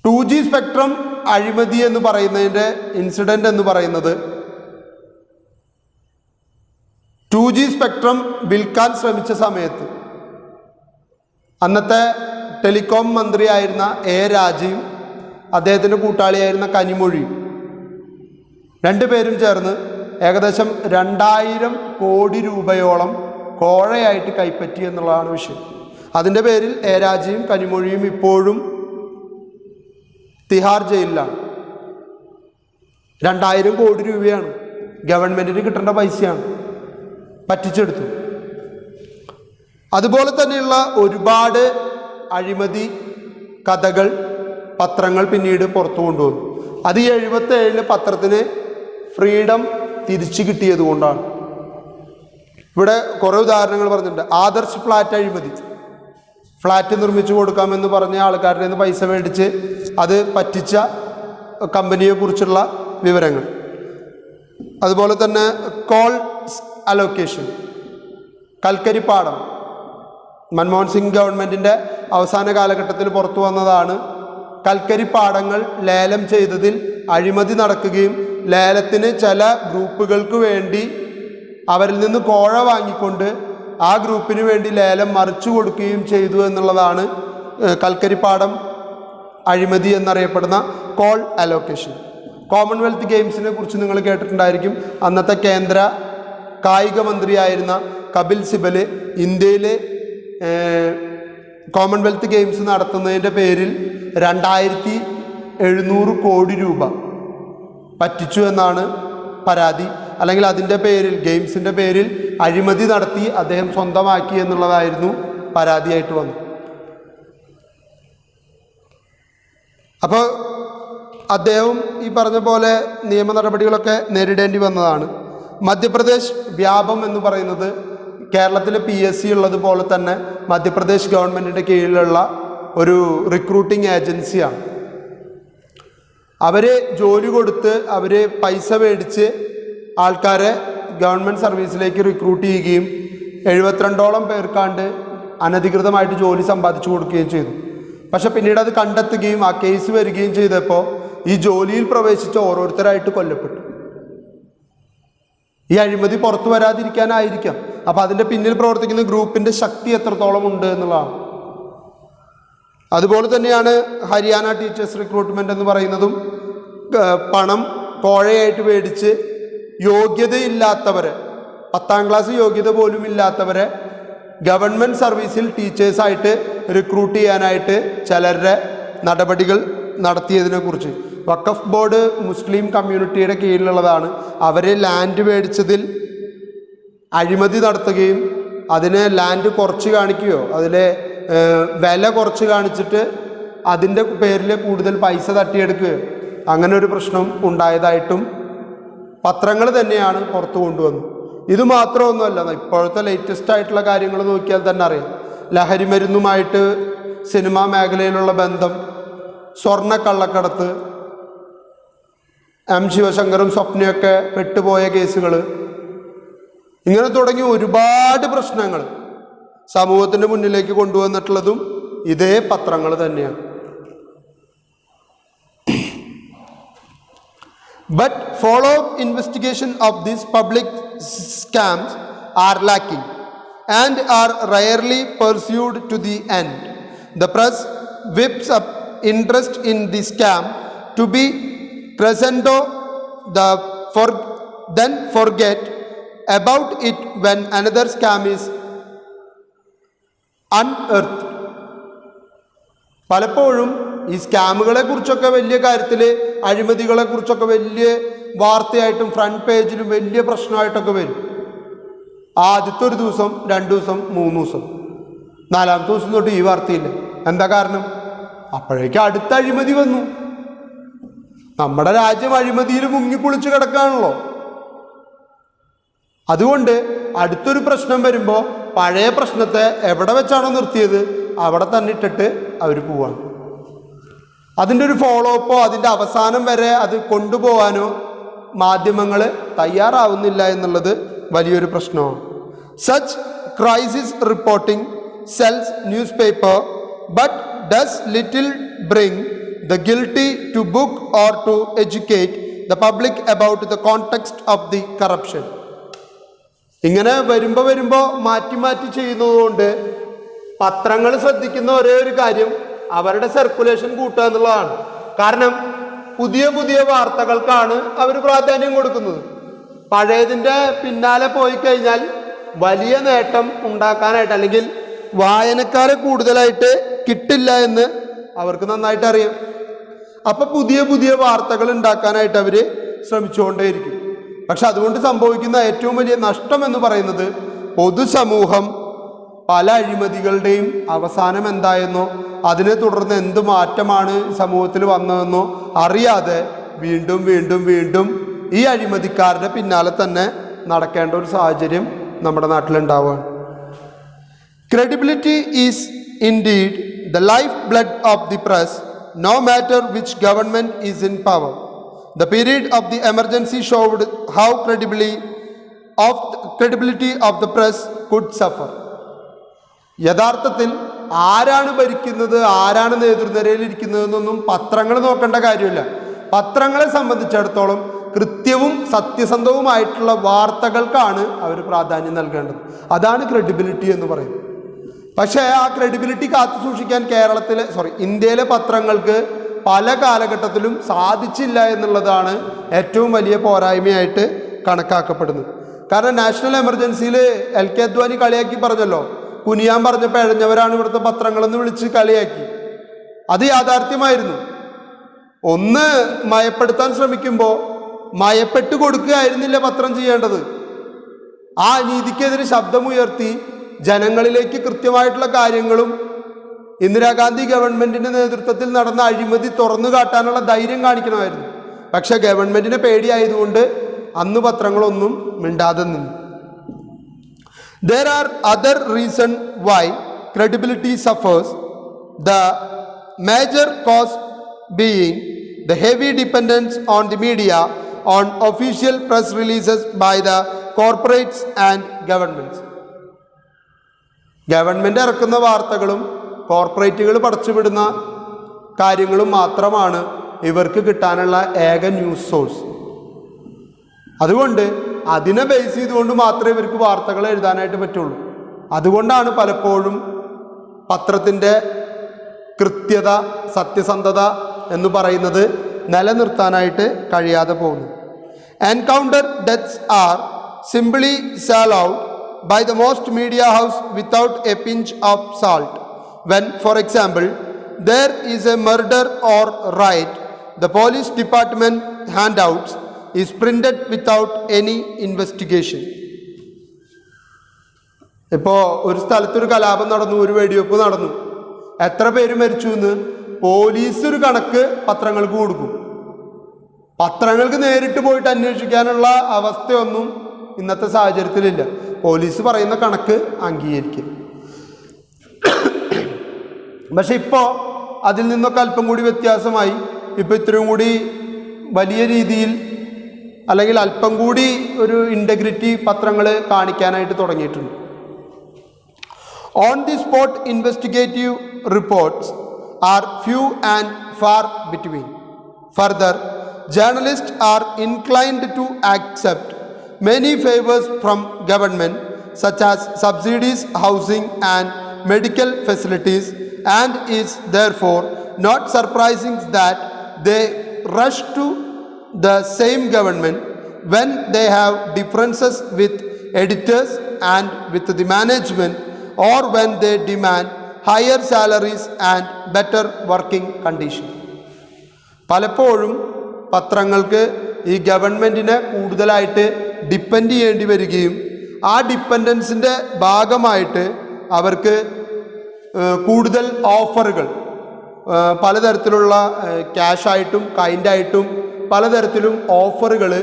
2G സ്പെക്ട്രം അഴിമതി എന്ന് പറയുന്നതിൻ്റെ ഇൻസിഡൻ്റ് എന്ന് പറയുന്നത് 2G സ്പെക്ട്രം വിൽക്കാൻ ശ്രമിച്ച സമയത്ത് അന്നത്തെ ടെലികോം മന്ത്രിയായിരുന്ന രാജയും അദ്ദേഹത്തിൻ്റെ കൂട്ടാളിയായിരുന്ന കനിമൊഴിയും രണ്ടുപേരും ചേർന്ന് ഏകദേശം 2000 കോടി രൂപയോളം കോഴയായിട്ട് കൈപ്പറ്റി എന്നുള്ളതാണ് വിഷയം. അതിൻ്റെ പേരിൽ രാജയും കനിമൊഴിയും ഇപ്പോഴും തിഹാർ ജയിലിലാണ്. 2000 കോടി രൂപയാണ് ഗവൺമെൻറ്റിന് കിട്ടേണ്ട പൈസയാണ്, പറ്റിച്ചെടുത്തു. അതുപോലെ തന്നെയുള്ള ഒരുപാട് അഴിമതി കഥകൾ പത്രങ്ങൾ പിന്നീട് പുറത്തു കൊണ്ടുവന്നു. അത് 77 പത്രത്തിന് ഫ്രീഡം തിരിച്ചു കിട്ടിയത് കൊണ്ടാണ്. ഇവിടെ കുറേ ഉദാഹരണങ്ങൾ പറഞ്ഞിട്ടുണ്ട്. ആദർശ് ഫ്ലാറ്റ് അഴിമതി, ഫ്ലാറ്റ് നിർമ്മിച്ചു കൊടുക്കാമെന്ന് പറഞ്ഞ ആൾക്കാരുടെ നിന്ന് പൈസ മേടിച്ച് അത് പറ്റിച്ച കമ്പനിയെക്കുറിച്ചുള്ള വിവരങ്ങൾ. അതുപോലെ തന്നെ കോൾ അലോക്കേഷൻ, കൽക്കരിപ്പാടം, മൻമോഹൻ സിംഗ് ഗവൺമെൻറ്റിൻ്റെ അവസാന കാലഘട്ടത്തിൽ പുറത്തു വന്നതാണ്. കൽക്കരിപ്പാടങ്ങൾ ലേലം ചെയ്തതിൽ അഴിമതി നടക്കുകയും ലേലത്തിന് ചില ഗ്രൂപ്പുകൾക്ക് വേണ്ടി അവരിൽ നിന്ന് കോഴ വാങ്ങിക്കൊണ്ട് ആ ഗ്രൂപ്പിന് വേണ്ടി ലേലം മറിച്ചു കൊടുക്കുകയും ചെയ്തു എന്നുള്ളതാണ് കൽക്കരിപ്പാടം അഴിമതി എന്നറിയപ്പെടുന്ന കോൾ അലോക്കേഷൻ. കോമൺവെൽത്ത് ഗെയിംസിനെ കുറിച്ച് നിങ്ങൾ കേട്ടിട്ടുണ്ടായിരിക്കും. അന്നത്തെ കേന്ദ്ര കായിക മന്ത്രിയായിരുന്ന കപിൽ സിബൽ ഇന്ത്യയിലെ കോമൺവെൽത്ത് ഗെയിംസ് നടത്തുന്നതിൻ്റെ പേരിൽ 2700 കോടി രൂപ പറ്റിച്ചു എന്നാണ് പരാതി. അല്ലെങ്കിൽ അതിൻ്റെ പേരിൽ, ഗെയിംസിൻ്റെ പേരിൽ അഴിമതി നടത്തി അദ്ദേഹം സ്വന്തമാക്കി എന്നുള്ളതായിരുന്നു പരാതിയായിട്ട് വന്നത്. അപ്പോൾ അദ്ദേഹം ഈ പറഞ്ഞ പോലെ നിയമ നടപടികളൊക്കെ നേരിടേണ്ടി വന്നതാണ്. മധ്യപ്രദേശ് വ്യാപം എന്ന് പറയുന്നത് കേരളത്തിലെ PSC ഉള്ളതുപോലെ തന്നെ മധ്യപ്രദേശ് ഗവൺമെൻറ്റിൻ്റെ കീഴിലുള്ള ഒരു റിക്രൂട്ടിംഗ് ഏജൻസിയാണ്. അവർ ജോലി കൊടുത്ത് അവർ പൈസ മേടിച്ച് ആൾക്കാരെ ഗവൺമെൻറ് സർവീസിലേക്ക് റിക്രൂട്ട് ചെയ്യുകയും 72ഓളം പേർക്കാണ്ട് അനധികൃതമായിട്ട് ജോലി സമ്പാദിച്ചു കൊടുക്കുകയും ചെയ്തു. പക്ഷെ പിന്നീട് അത് കണ്ടെത്തുകയും ആ കേസ് വരികയും ചെയ്തപ്പോൾ ഈ ജോലിയിൽ പ്രവേശിച്ച ഓരോരുത്തരായിട്ട് കൊല്ലപ്പെട്ടു. ഈ അഴിമതി പുറത്തു വരാതിരിക്കാനായിരിക്കാം. അപ്പോൾ അതിൻ്റെ പിന്നിൽ പ്രവർത്തിക്കുന്ന ഗ്രൂപ്പിൻ്റെ ശക്തി എത്രത്തോളം ഉണ്ട് എന്നുള്ളതാണ്. അതുപോലെ തന്നെയാണ് ഹരിയാന ടീച്ചേഴ്സ് റിക്രൂട്ട്മെൻറ്റ് എന്ന് പറയുന്നതും പണം കോഴയായിട്ട് മേടിച്ച് യോഗ്യതയില്ലാത്തവരെ, 10ാം ക്ലാസ് യോഗ്യത പോലും ഇല്ലാത്തവരെ ഗവൺമെൻറ് സർവീസിൽ ടീച്ചേഴ്സായിട്ട് റിക്രൂട്ട് ചെയ്യാനായിട്ട് ചിലരുടെ നടപടികൾ നടത്തിയതിനെക്കുറിച്ച്. വഖഫ് ബോർഡ് മുസ്ലിം കമ്മ്യൂണിറ്റിയുടെ കീഴിലുള്ളതാണ്. അവർ ലാൻഡ് മേടിച്ചതിൽ അഴിമതി നടത്തുകയും അതിന് ലാൻഡ് കുറച്ച് കാണിക്കുകയോ അതിലെ വില കുറച്ച് കാണിച്ചിട്ട് അതിൻ്റെ പേരിൽ കൂടുതൽ പൈസ തട്ടിയെടുക്കുകയോ അങ്ങനെ ഒരു പ്രശ്നം ഉണ്ടായതായിട്ടും പത്രങ്ങൾ തന്നെയാണ് പുറത്തു കൊണ്ടുവന്നത്. ഇത് മാത്രമൊന്നുമല്ല, ഇപ്പോഴത്തെ ലേറ്റസ്റ്റ് ആയിട്ടുള്ള കാര്യങ്ങൾ നോക്കിയാൽ തന്നെ അറിയാം. ലഹരി മരുന്നുമായിട്ട് സിനിമാ മേഖലയിലുള്ള ബന്ധം, സ്വർണ്ണക്കള്ളക്കടത്ത്, എം ശിവശങ്കറും സ്വപ്നയൊക്കെ പെട്ടുപോയ കേസുകൾ, ഇങ്ങനെ തുടങ്ങി ഒരുപാട് പ്രശ്നങ്ങൾ സമൂഹത്തിൻ്റെ മുന്നിലേക്ക് കൊണ്ടുവന്നിട്ടുള്ളതും ഇതേ പത്രങ്ങൾ തന്നെയാണ്. But follow-up investigation of these public scams are lacking and are rarely pursued to the end. The press whips up interest in the scam to be crescendo, then forget about it when another scam is unearthed. പലപ്പോഴും ഈ സ്കാമുകളെ കുറിച്ചൊക്കെ വലിയ കാര്യത്തിൽ, അഴിമതികളെ കുറിച്ചൊക്കെ വലിയ വാർത്തയായിട്ടും ഫ്രണ്ട് പേജിലും വലിയ പ്രശ്നമായിട്ടൊക്കെ വരും. ആദ്യത്തെ ഒരു ദിവസം, 2 ദിവസം, 3 ദിവസം, 4ാമത്തെ ദിവസം തൊട്ട് ഈ വാർത്തയില്ല. എന്താ കാരണം? അപ്പോഴേക്കും അടുത്ത അഴിമതി വന്നു. നമ്മുടെ രാജ്യം അഴിമതിയിൽ മുങ്ങിക്കുളിച്ച് കിടക്കുകയാണല്ലോ. അതുകൊണ്ട് അടുത്തൊരു പ്രശ്നം വരുമ്പോൾ പഴയ പ്രശ്നത്തെ എവിടെ വെച്ചാണോ നിർത്തിയത് അവിടെ തന്നെ ഇട്ടിട്ട് അവർ പോവാണ്. അതിൻ്റെ ഒരു ഫോളോ അപ്പോ അതിൻ്റെ അവസാനം വരെ അത് കൊണ്ടുപോകാനോ മാധ്യമങ്ങൾ തയ്യാറാവുന്നില്ല എന്നുള്ളത് വലിയൊരു പ്രശ്നമാണ്. Such crisis reporting cells news paper but does little bring the guilty to book or to educate the public about the context of the corruption. ഇങ്ങനെ വരുമ്പോൾ മാറ്റി ചെയ്യുന്നതുകൊണ്ട് പത്രങ്ങൾ ശ്രദ്ധിക്കുന്ന ഒരേ ഒരു കാര്യം അവരുടെ സർക്കുലേഷൻ കൂട്ടുക എന്നുള്ളതാണ്. കാരണം പുതിയ വാർത്തകൾക്കാണ് അവർ പ്രാധാന്യം കൊടുക്കുന്നത്. പഴയതിൻ്റെ പിന്നാലെ പോയി കഴിഞ്ഞാൽ വലിയ നേട്ടം ഉണ്ടാക്കാനായിട്ട് അല്ലെങ്കിൽ വായനക്കാരെ കൂടുതലായിട്ട് കിട്ടില്ല എന്ന് അവർക്ക് നന്നായിട്ട് അറിയാം. അപ്പം പുതിയ വാർത്തകൾ ഉണ്ടാക്കാനായിട്ട് അവർ ശ്രമിച്ചുകൊണ്ടേയിരിക്കും. പക്ഷെ അതുകൊണ്ട് സംഭവിക്കുന്ന ഏറ്റവും വലിയ നഷ്ടം എന്ന് പറയുന്നത് പൊതുസമൂഹം പല അഴിമതികളുടെയും അവസാനം എന്തായെന്നോ അതിനെ തുടർന്ന് എന്ത് മാറ്റമാണ് സമൂഹത്തിൽ വന്നതെന്നോ അറിയാതെ വീണ്ടും ഈ അഴിമതിക്കാരുടെ പിന്നാലെ തന്നെ നടക്കേണ്ട ഒരു സാഹചര്യം നമ്മുടെ നാട്ടിലുണ്ടാവുകയാണ്. Credibility is indeed the lifeblood of the press, no matter which government is in power. The period of the emergency showed how credibility of the press could suffer. യഥാർത്ഥത്തിൽ ആരാണ് ഭരിക്കുന്നത്, ആരാണ് നേതൃനിരയിലിരിക്കുന്നതെന്നൊന്നും പത്രങ്ങൾ നോക്കേണ്ട കാര്യമില്ല. പത്രങ്ങളെ സംബന്ധിച്ചിടത്തോളം കൃത്യവും സത്യസന്ധവുമായിട്ടുള്ള വാർത്തകൾക്കാണ് അവർ പ്രാധാന്യം നൽകേണ്ടത്. അതാണ് ക്രെഡിബിലിറ്റി എന്ന് പറയുന്നത്. പക്ഷേ ആ ക്രെഡിബിലിറ്റി കാത്തു സൂക്ഷിക്കാൻ ഇന്ത്യയിലെ പത്രങ്ങൾക്ക് പല കാലഘട്ടത്തിലും സാധിച്ചില്ല എന്നുള്ളതാണ് ഏറ്റവും വലിയ പോരായ്മയായിട്ട് കണക്കാക്കപ്പെടുന്നത്. കാരണം നാഷണൽ എമർജൻസിയിൽ LK അദ്വാനി കളിയാക്കി പറഞ്ഞല്ലോ, കുനിയാൻ പറഞ്ഞപ്പോൾ എഴഞ്ഞവരാണ് ഇവിടുത്തെ പത്രങ്ങളെന്ന് വിളിച്ച് കളിയാക്കി. അത് യാഥാർത്ഥ്യമായിരുന്നു. ഒന്ന് മയപ്പെടുത്താൻ ശ്രമിക്കുമ്പോൾ മയപ്പെട്ട് കൊടുക്കുകയായിരുന്നില്ല പത്രം ചെയ്യേണ്ടത്. ആ അനീതിക്കെതിരെ ശബ്ദമുയർത്തി ജനങ്ങളിലേക്ക് കൃത്യമായിട്ടുള്ള കാര്യങ്ങളും ഇന്ദിരാഗാന്ധി ഗവൺമെൻറ്റിൻ്റെ നേതൃത്വത്തിൽ നടന്ന അഴിമതി തുറന്നു കാട്ടാനുള്ള ധൈര്യം കാണിക്കണമായിരുന്നു. പക്ഷെ ഗവൺമെൻറ്റിനെ പേടിയായതുകൊണ്ട് അന്ന് പത്രങ്ങളൊന്നും മിണ്ടാതെ നിന്നു. There are other reasons why credibility suffers, the major cause being the heavy dependence on the media on official press releases by the corporates and governments. Government ഇറക്കുന്ന വാർത്തകളും കോർപ്പറേറ്റുകൾ പടച്ചുവിടുന്ന കാര്യങ്ങളും മാത്രമാണ് ഇവർക്ക് കിട്ടാനുള്ള ഏക ന്യൂസ് സോഴ്സ്. അതുകൊണ്ട് അതിനെ ബേസ് ചെയ്തുകൊണ്ട് മാത്രമേ ഇവർക്ക് വാർത്തകൾ എഴുതാനായിട്ട് പറ്റുള്ളൂ. അതുകൊണ്ടാണ് പലപ്പോഴും പത്രത്തിൻ്റെ കൃത്യത, സത്യസന്ധത എന്ന് പറയുന്നത് നിലനിർത്താനായിട്ട് കഴിയാതെ പോകുന്നു. Encounter deaths R simply Sal out by the most media house without a pinch of salt. When, for example, there is a murder or riot, the police department handouts is printed without any investigation. ഇപ്പോൾ ഒരു സ്ഥലത്തൊരു കലാപം നടന്നു, ഒരു വെടിവെപ്പ് നടന്നു, എത്ര പേര് മരിച്ചു എന്ന് പോലീസ് ഒരു കണക്ക് പത്രങ്ങൾക്ക് കൊടുക്കും. പത്രങ്ങൾക്ക് നേരിട്ട് പോയിട്ട് അന്വേഷിക്കാനുള്ള അവസ്ഥയൊന്നും ഇന്നത്തെ സാഹചര്യത്തിലില്ല. പോലീസ് പറയുന്ന കണക്ക് അംഗീകരിക്കും. പക്ഷെ ഇപ്പോൾ അതിൽ നിന്നൊക്കെ അല്പം കൂടി വ്യത്യാസമായി. ഇപ്പോൾ ഇത്രയും കൂടി വലിയ രീതിയിൽ അല്ലെങ്കിൽ അല്പം കൂടി ഒരു ഇൻറ്റഗ്രിറ്റി പത്രങ്ങൾ കാണിക്കാനായിട്ട് തുടങ്ങിയിട്ടുണ്ട്. On the spot investigative reports are few and far between. Further, journalist are inclined to accept many favors from government such as subsidies, housing and medical facilities, and is therefore not surprising that they rush to the same government when they have differences with editors and with the management, or when they demand higher salaries and better working conditions. പലപ്പോഴും പത്രങ്ങൾക്ക് ഈ ഗവൺമെൻറ്റിനെ കൂടുതലായിട്ട് ഡിപ്പെൻഡ് ചെയ്യേണ്ടി വരികയും ആ ഡിപ്പെൻഡൻസിൻ്റെ ഭാഗമായിട്ട് അവർക്ക് കൂടുതൽ ഓഫറുകൾ പലതരത്തിലുള്ള ക്യാഷായിട്ടും കൈൻഡായിട്ടും പലതരത്തിലും ഓഫറുകൾ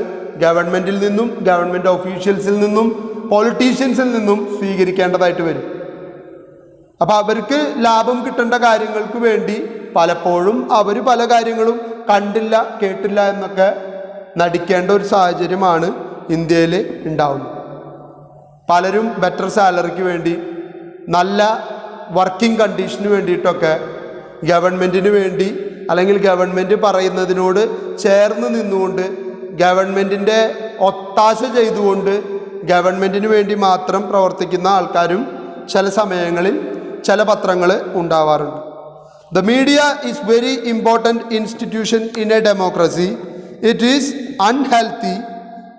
ഗവൺമെൻറ്റിൽ നിന്നും ഗവൺമെൻറ് ഓഫീഷ്യൽസിൽ നിന്നും പൊളിറ്റീഷ്യൻസിൽ നിന്നും സ്വീകരിക്കേണ്ടതായിട്ട് വരും. അപ്പോൾ അവർക്ക് ലാഭം കിട്ടേണ്ട കാര്യങ്ങൾക്ക് വേണ്ടി പലപ്പോഴും അവർ പല കാര്യങ്ങളും കണ്ടില്ല കേട്ടില്ല എന്നൊക്കെ നടിക്കേണ്ട ഒരു സാഹചര്യമാണ് ഇന്ത്യയിൽ ഉണ്ടാവുന്നത്. പലരും ബെറ്റർ സാലറിക്ക് വേണ്ടി, നല്ല വർക്കിംഗ് കണ്ടീഷന് വേണ്ടിയിട്ടൊക്കെ ഗവൺമെൻറ്റിന് വേണ്ടി അല്ലെങ്കിൽ ഗവൺമെൻറ് പറയുന്നതിനോട് ചേർന്ന് നിന്നുകൊണ്ട് ഗവൺമെൻറ്റിൻ്റെ ഒത്താശ ചെയ്തുകൊണ്ട് ഗവൺമെൻറ്റിന് വേണ്ടി മാത്രം പ്രവർത്തിക്കുന്ന ആൾക്കാരും ചില സമയങ്ങളിൽ ചില പത്രങ്ങൾ ഉണ്ടാവാറുണ്ട്. The media is very important institution in a democracy. It is unhealthy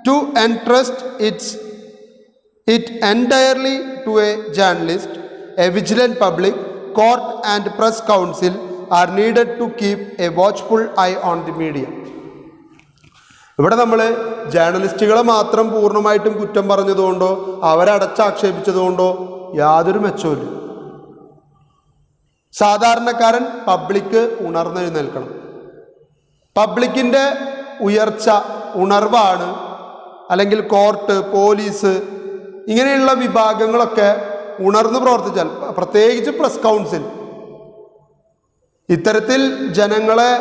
to entrust it entirely to a journalist. A vigilant public, court and press council are needed to keep a watchful eye on the media. ഇവിടെ നമ്മൾ ജേർണലിസ്റ്റുകളെ മാത്രം പൂർണ്ണമായിട്ടും കുറ്റം പറഞ്ഞതുകൊണ്ടോ അവരെ അടച്ചാക്ഷേപിച്ചതുകൊണ്ടോ യാതൊരു മെച്ചവുമില്ല. സാധാരണക്കാരൻ പബ്ലിക്ക് ഉണർന്നെഴുന്നേൽക്കണം. പബ്ലിക്കിൻ്റെ ഉയർച്ച, ഉണർവാണ് അല്ലെങ്കിൽ കോർട്ട്, പോലീസ് ഇങ്ങനെയുള്ള വിഭാഗങ്ങളൊക്കെ ഉണർന്ന് പ്രവർത്തിച്ചാൽ, പ്രത്യേകിച്ച് പ്രസ് കൗൺസിൽ ഇത്തരത്തിൽ ജനങ്ങളെ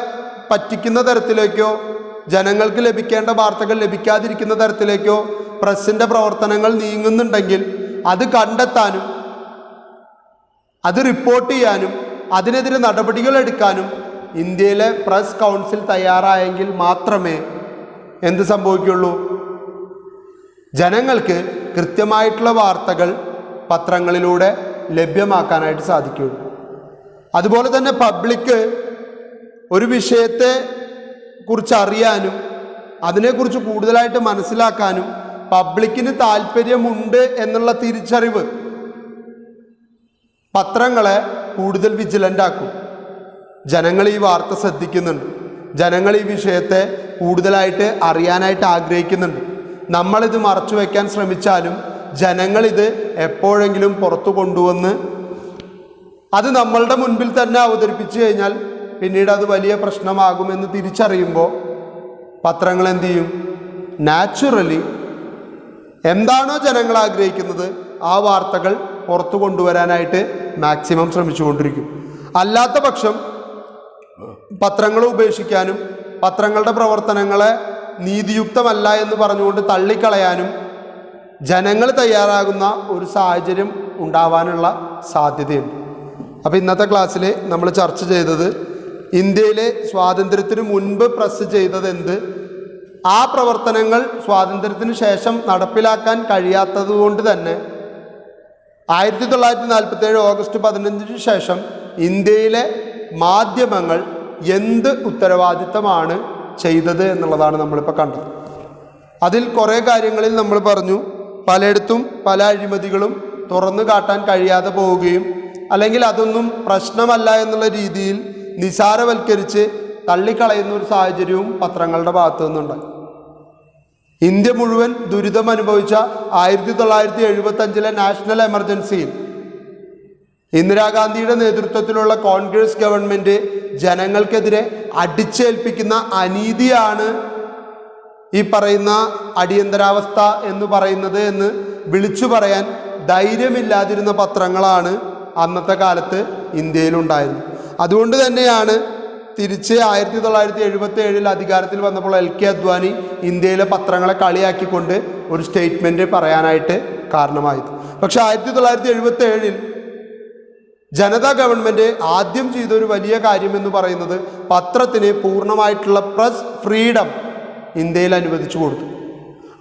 പറ്റിക്കുന്ന തരത്തിലേക്കോ ജനങ്ങൾക്ക് ലഭിക്കേണ്ട വാർത്തകൾ ലഭിക്കാതിരിക്കുന്ന തരത്തിലേക്കോ പ്രസ്സിൻ്റെ പ്രവർത്തനങ്ങൾ നീങ്ങുന്നുണ്ടെങ്കിൽ അത് കണ്ടെത്താനും അത് റിപ്പോർട്ട് ചെയ്യാനും അതിനെതിരെ നടപടികൾ എടുക്കാനും ഇന്ത്യയിലെ പ്രസ് കൗൺസിൽ തയ്യാറായെങ്കിൽ മാത്രമേ എന്ത് സംഭവിക്കുള്ളൂ? ജനങ്ങൾക്ക് കൃത്യമായിട്ടുള്ള വാർത്തകൾ പത്രങ്ങളിലൂടെ ലഭ്യമാക്കാനായിട്ട് സാധിക്കുകയുള്ളൂ. അതുപോലെ തന്നെ പബ്ലിക്ക് ഒരു വിഷയത്തെ കുറിച്ച് അറിയാനും അതിനെക്കുറിച്ച് കൂടുതലായിട്ട് മനസ്സിലാക്കാനും പബ്ലിക്കിന് താല്പര്യമുണ്ട് എന്നുള്ള തിരിച്ചറിവ് പത്രങ്ങളെ കൂടുതൽ വിജിലൻ്റ് ആക്കും. ജനങ്ങൾ ഈ വാർത്ത ശ്രദ്ധിക്കുന്നുണ്ട്, ജനങ്ങൾ ഈ വിഷയത്തെ കൂടുതലായിട്ട് അറിയാനായിട്ട് ആഗ്രഹിക്കുന്നുണ്ട്. നമ്മളിത് മറച്ചു വയ്ക്കാൻ ശ്രമിച്ചാലും ജനങ്ങളിത് എപ്പോഴെങ്കിലും പുറത്തു കൊണ്ടുവന്ന് അത് നമ്മളുടെ മുൻപിൽ തന്നെ അവതരിപ്പിച്ചു കഴിഞ്ഞാൽ പിന്നീട് അത് വലിയ പ്രശ്നമാകുമെന്ന് തിരിച്ചറിയുമ്പോൾ പത്രങ്ങൾ എന്തു ചെയ്യും? നാച്ചുറലി എന്താണോ ജനങ്ങൾ ആഗ്രഹിക്കുന്നത് ആ വാർത്തകൾ പുറത്തു കൊണ്ടുവരാനായിട്ട് മാക്സിമം ശ്രമിച്ചുകൊണ്ടിരിക്കും. അല്ലാത്ത പക്ഷം പത്രങ്ങളെ ഉപേക്ഷിക്കാനും പത്രങ്ങളുടെ പ്രവർത്തനങ്ങളെ നീതിയുക്തമല്ല എന്ന് പറഞ്ഞുകൊണ്ട് തള്ളിക്കളയാനും ജനങ്ങൾ തയ്യാറാകുന്ന ഒരു സാഹചര്യം ഉണ്ടാവാനുള്ള സാധ്യതയുണ്ട്. അപ്പോൾ ഇന്നത്തെ ക്ലാസ്സിൽ നമ്മൾ ചർച്ച ചെയ്തത് ഇന്ത്യയിലെ സ്വാതന്ത്ര്യത്തിന് മുൻപ് പ്രസ് ചെയ്തത് എന്ത്, ആ പ്രവർത്തനങ്ങൾ സ്വാതന്ത്ര്യത്തിന് ശേഷം നടപ്പിലാക്കാൻ കഴിയാത്തത് കൊണ്ട് തന്നെ 1947 ഓഗസ്റ്റ് 15 ശേഷം ഇന്ത്യയിലെ മാധ്യമങ്ങൾ എന്ത് ഉത്തരവാദിത്തമാണ് ചെയ്തത് എന്നുള്ളതാണ് നമ്മളിപ്പോൾ കണ്ടത്. അതിൽ കുറേ കാര്യങ്ങളിൽ നമ്മൾ പറഞ്ഞു, പലയിടത്തും പല അഴിമതികളും തുറന്നു കാട്ടാൻ കഴിയാതെ പോവുകയും അല്ലെങ്കിൽ അതൊന്നും പ്രശ്നമല്ല എന്നുള്ള രീതിയിൽ നിസാരവൽക്കരിച്ച് തള്ളിക്കളയുന്ന ഒരു സാഹചര്യവും പത്രങ്ങളുടെ ഭാഗത്തു നിന്നുണ്ടായി. ഇന്ത്യ മുഴുവൻ ദുരിതം അനുഭവിച്ച 1975 നാഷണൽ എമർജൻസിയിൽ ഇന്ദിരാഗാന്ധിയുടെ നേതൃത്വത്തിലുള്ള കോൺഗ്രസ് ഗവൺമെൻറ് ജനങ്ങൾക്കെതിരെ അടിച്ചേൽപ്പിക്കുന്ന അനീതിയാണ് ഈ പറയുന്ന അടിയന്തരാവസ്ഥ എന്ന് പറയുന്നത് എന്ന് വിളിച്ചു പറയാൻ ധൈര്യമില്ലാതിരുന്ന പത്രങ്ങളാണ് അന്നത്തെ കാലത്ത് ഇന്ത്യയിലുണ്ടായിരുന്നത്. അതുകൊണ്ട് തന്നെയാണ് തിരിച്ച് 1977 അധികാരത്തിൽ വന്നപ്പോൾ LK അദ്വാനി ഇന്ത്യയിലെ പത്രങ്ങളെ കളിയാക്കിക്കൊണ്ട് ഒരു സ്റ്റേറ്റ്മെൻറ്റ് പറയാനായിട്ട് കാരണമായത്. പക്ഷെ 1977 ജനതാ ഗവൺമെൻറ് ആദ്യം ചെയ്തൊരു വലിയ കാര്യമെന്ന് പറയുന്നത് പത്രത്തിന് പൂർണ്ണമായിട്ടുള്ള പ്രസ് ഫ്രീഡം ഇന്ത്യയിൽ അനുവദിച്ചു കൊടുത്തു.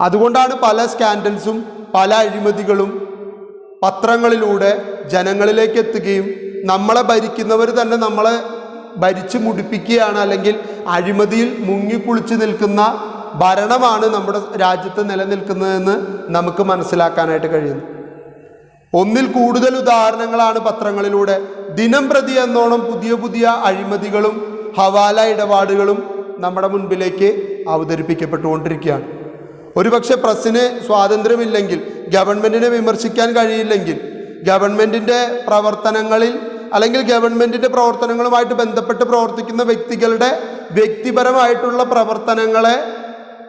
അതുകൊണ്ടാണ് പല സ്കാൻഡൽസും പല അഴിമതികളും പത്രങ്ങളിലൂടെ ജനങ്ങളിലേക്ക് എത്തുകയും നമ്മളെ ഭരിക്കുന്നവർ തന്നെ നമ്മളെ ഭരിച്ചു മുടിപ്പിക്കുകയാണ്, അല്ലെങ്കിൽ അഴിമതിയിൽ മുങ്ങിക്കുളിച്ച് നിൽക്കുന്ന ഭരണമാണ് നമ്മുടെ രാജ്യത്ത് നിലനിൽക്കുന്നതെന്ന് നമുക്ക് മനസ്സിലാക്കാനായിട്ട് കഴിയുന്നു. ഒന്നിൽ കൂടുതൽ ഉദാഹരണങ്ങളാണ് പത്രങ്ങളിലൂടെ ദിനം പ്രതി എന്നോണം പുതിയ പുതിയ അഴിമതികളും ഹവാല ഇടപാടുകളും നമ്മുടെ മുൻപിലേക്ക് അവതരിപ്പിക്കപ്പെട്ടുകൊണ്ടിരിക്കുകയാണ്. ഒരുപക്ഷെ പ്രസ്സിന് സ്വാതന്ത്ര്യമില്ലെങ്കിൽ, ഗവൺമെൻറ്റിനെ വിമർശിക്കാൻ കഴിയില്ലെങ്കിൽ, ഗവൺമെൻറ്റിൻ്റെ പ്രവർത്തനങ്ങളിൽ അല്ലെങ്കിൽ ഗവൺമെൻറ്റിൻ്റെ പ്രവർത്തനങ്ങളുമായിട്ട് ബന്ധപ്പെട്ട് പ്രവർത്തിക്കുന്ന വ്യക്തികളുടെ വ്യക്തിപരമായിട്ടുള്ള പ്രവർത്തനങ്ങളെ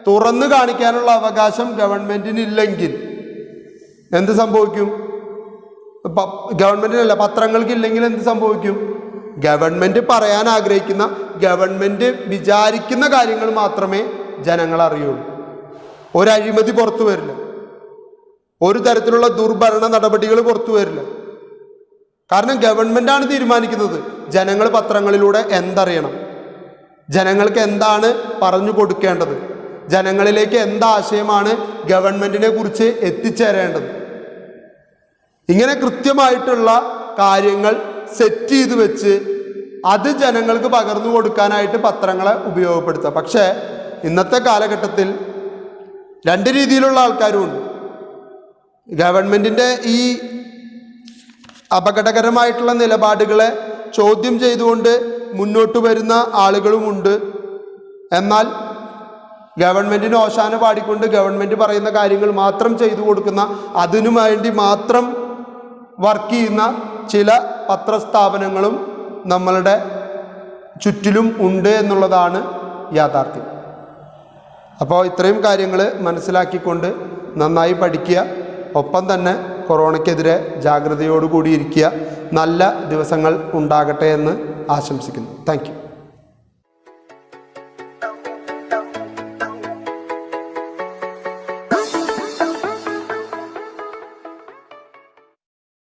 തുറന്നു കാണിക്കാനുള്ള അവകാശം ഗവൺമെൻറ്റിനില്ലെങ്കിൽ എന്ത് സംഭവിക്കും? ഗവൺമെൻറ്റിനല്ല, പത്രങ്ങൾക്കില്ലെങ്കിൽ എന്ത് സംഭവിക്കും? ഗവൺമെൻറ് പറയാൻ ആഗ്രഹിക്കുന്ന, ഗവൺമെൻറ് വിചാരിക്കുന്ന കാര്യങ്ങൾ മാത്രമേ ജനങ്ങൾ അറിയുള്ളൂ. ഒരു അഴിമതി പുറത്തു വരില്ല, ഒരു തരത്തിലുള്ള ദുർഭരണ നടപടികൾ പുറത്തു വരില്ല. കാരണം ഗവൺമെൻറ്റാണ് തീരുമാനിക്കുന്നത് ജനങ്ങൾ പത്രങ്ങളിലൂടെ എന്തറിയണം, ജനങ്ങൾക്ക് എന്താണ് പറഞ്ഞു കൊടുക്കേണ്ടത്, ജനങ്ങളിലേക്ക് എന്താശയമാണ് ഗവൺമെൻറ്റിനെ കുറിച്ച് എത്തിച്ചേരേണ്ടത്. ഇങ്ങനെ കൃത്യമായിട്ടുള്ള കാര്യങ്ങൾ സെറ്റ് ചെയ്ത് വെച്ച് അത് ജനങ്ങൾക്ക് പകർന്നു കൊടുക്കാനായിട്ട് പത്രങ്ങളെ ഉപയോഗപ്പെടുത്തുക. പക്ഷേ ഇന്നത്തെ കാലഘട്ടത്തിൽ രണ്ട് രീതിയിലുള്ള ആൾക്കാരുമുണ്ട്. ഗവൺമെൻറ്റിൻ്റെ ഈ അപകടകരമായിട്ടുള്ള നിലപാടുകളെ ചോദ്യം ചെയ്തുകൊണ്ട് മുന്നോട്ട് വരുന്ന ആളുകളുമുണ്ട്. എന്നാൽ ഗവൺമെൻറ്റിന് ഓശാന പാടിക്കൊണ്ട് ഗവൺമെൻറ് പറയുന്ന കാര്യങ്ങൾ മാത്രം ചെയ്തു കൊടുക്കുന്ന, അതിനു വേണ്ടി മാത്രം വർക്ക് ചെയ്യുന്ന ചില പത്രസ്ഥാപനങ്ങളും നമ്മളുടെ ചുറ്റിലും ഉണ്ട് എന്നുള്ളതാണ് യാഥാർത്ഥ്യം. അപ്പോൾ ഇത്രയും കാര്യങ്ങൾ മനസ്സിലാക്കിക്കൊണ്ട് നന്നായി പഠിക്കുക, ഒപ്പം തന്നെ കൊറോണയ്ക്കെതിരെ ജാഗ്രതയോടുകൂടി ഇരിക്കുക. നല്ല ദിവസങ്ങൾ ഉണ്ടാകട്ടെ എന്ന് ആശംസിക്കുന്നു. Thank you.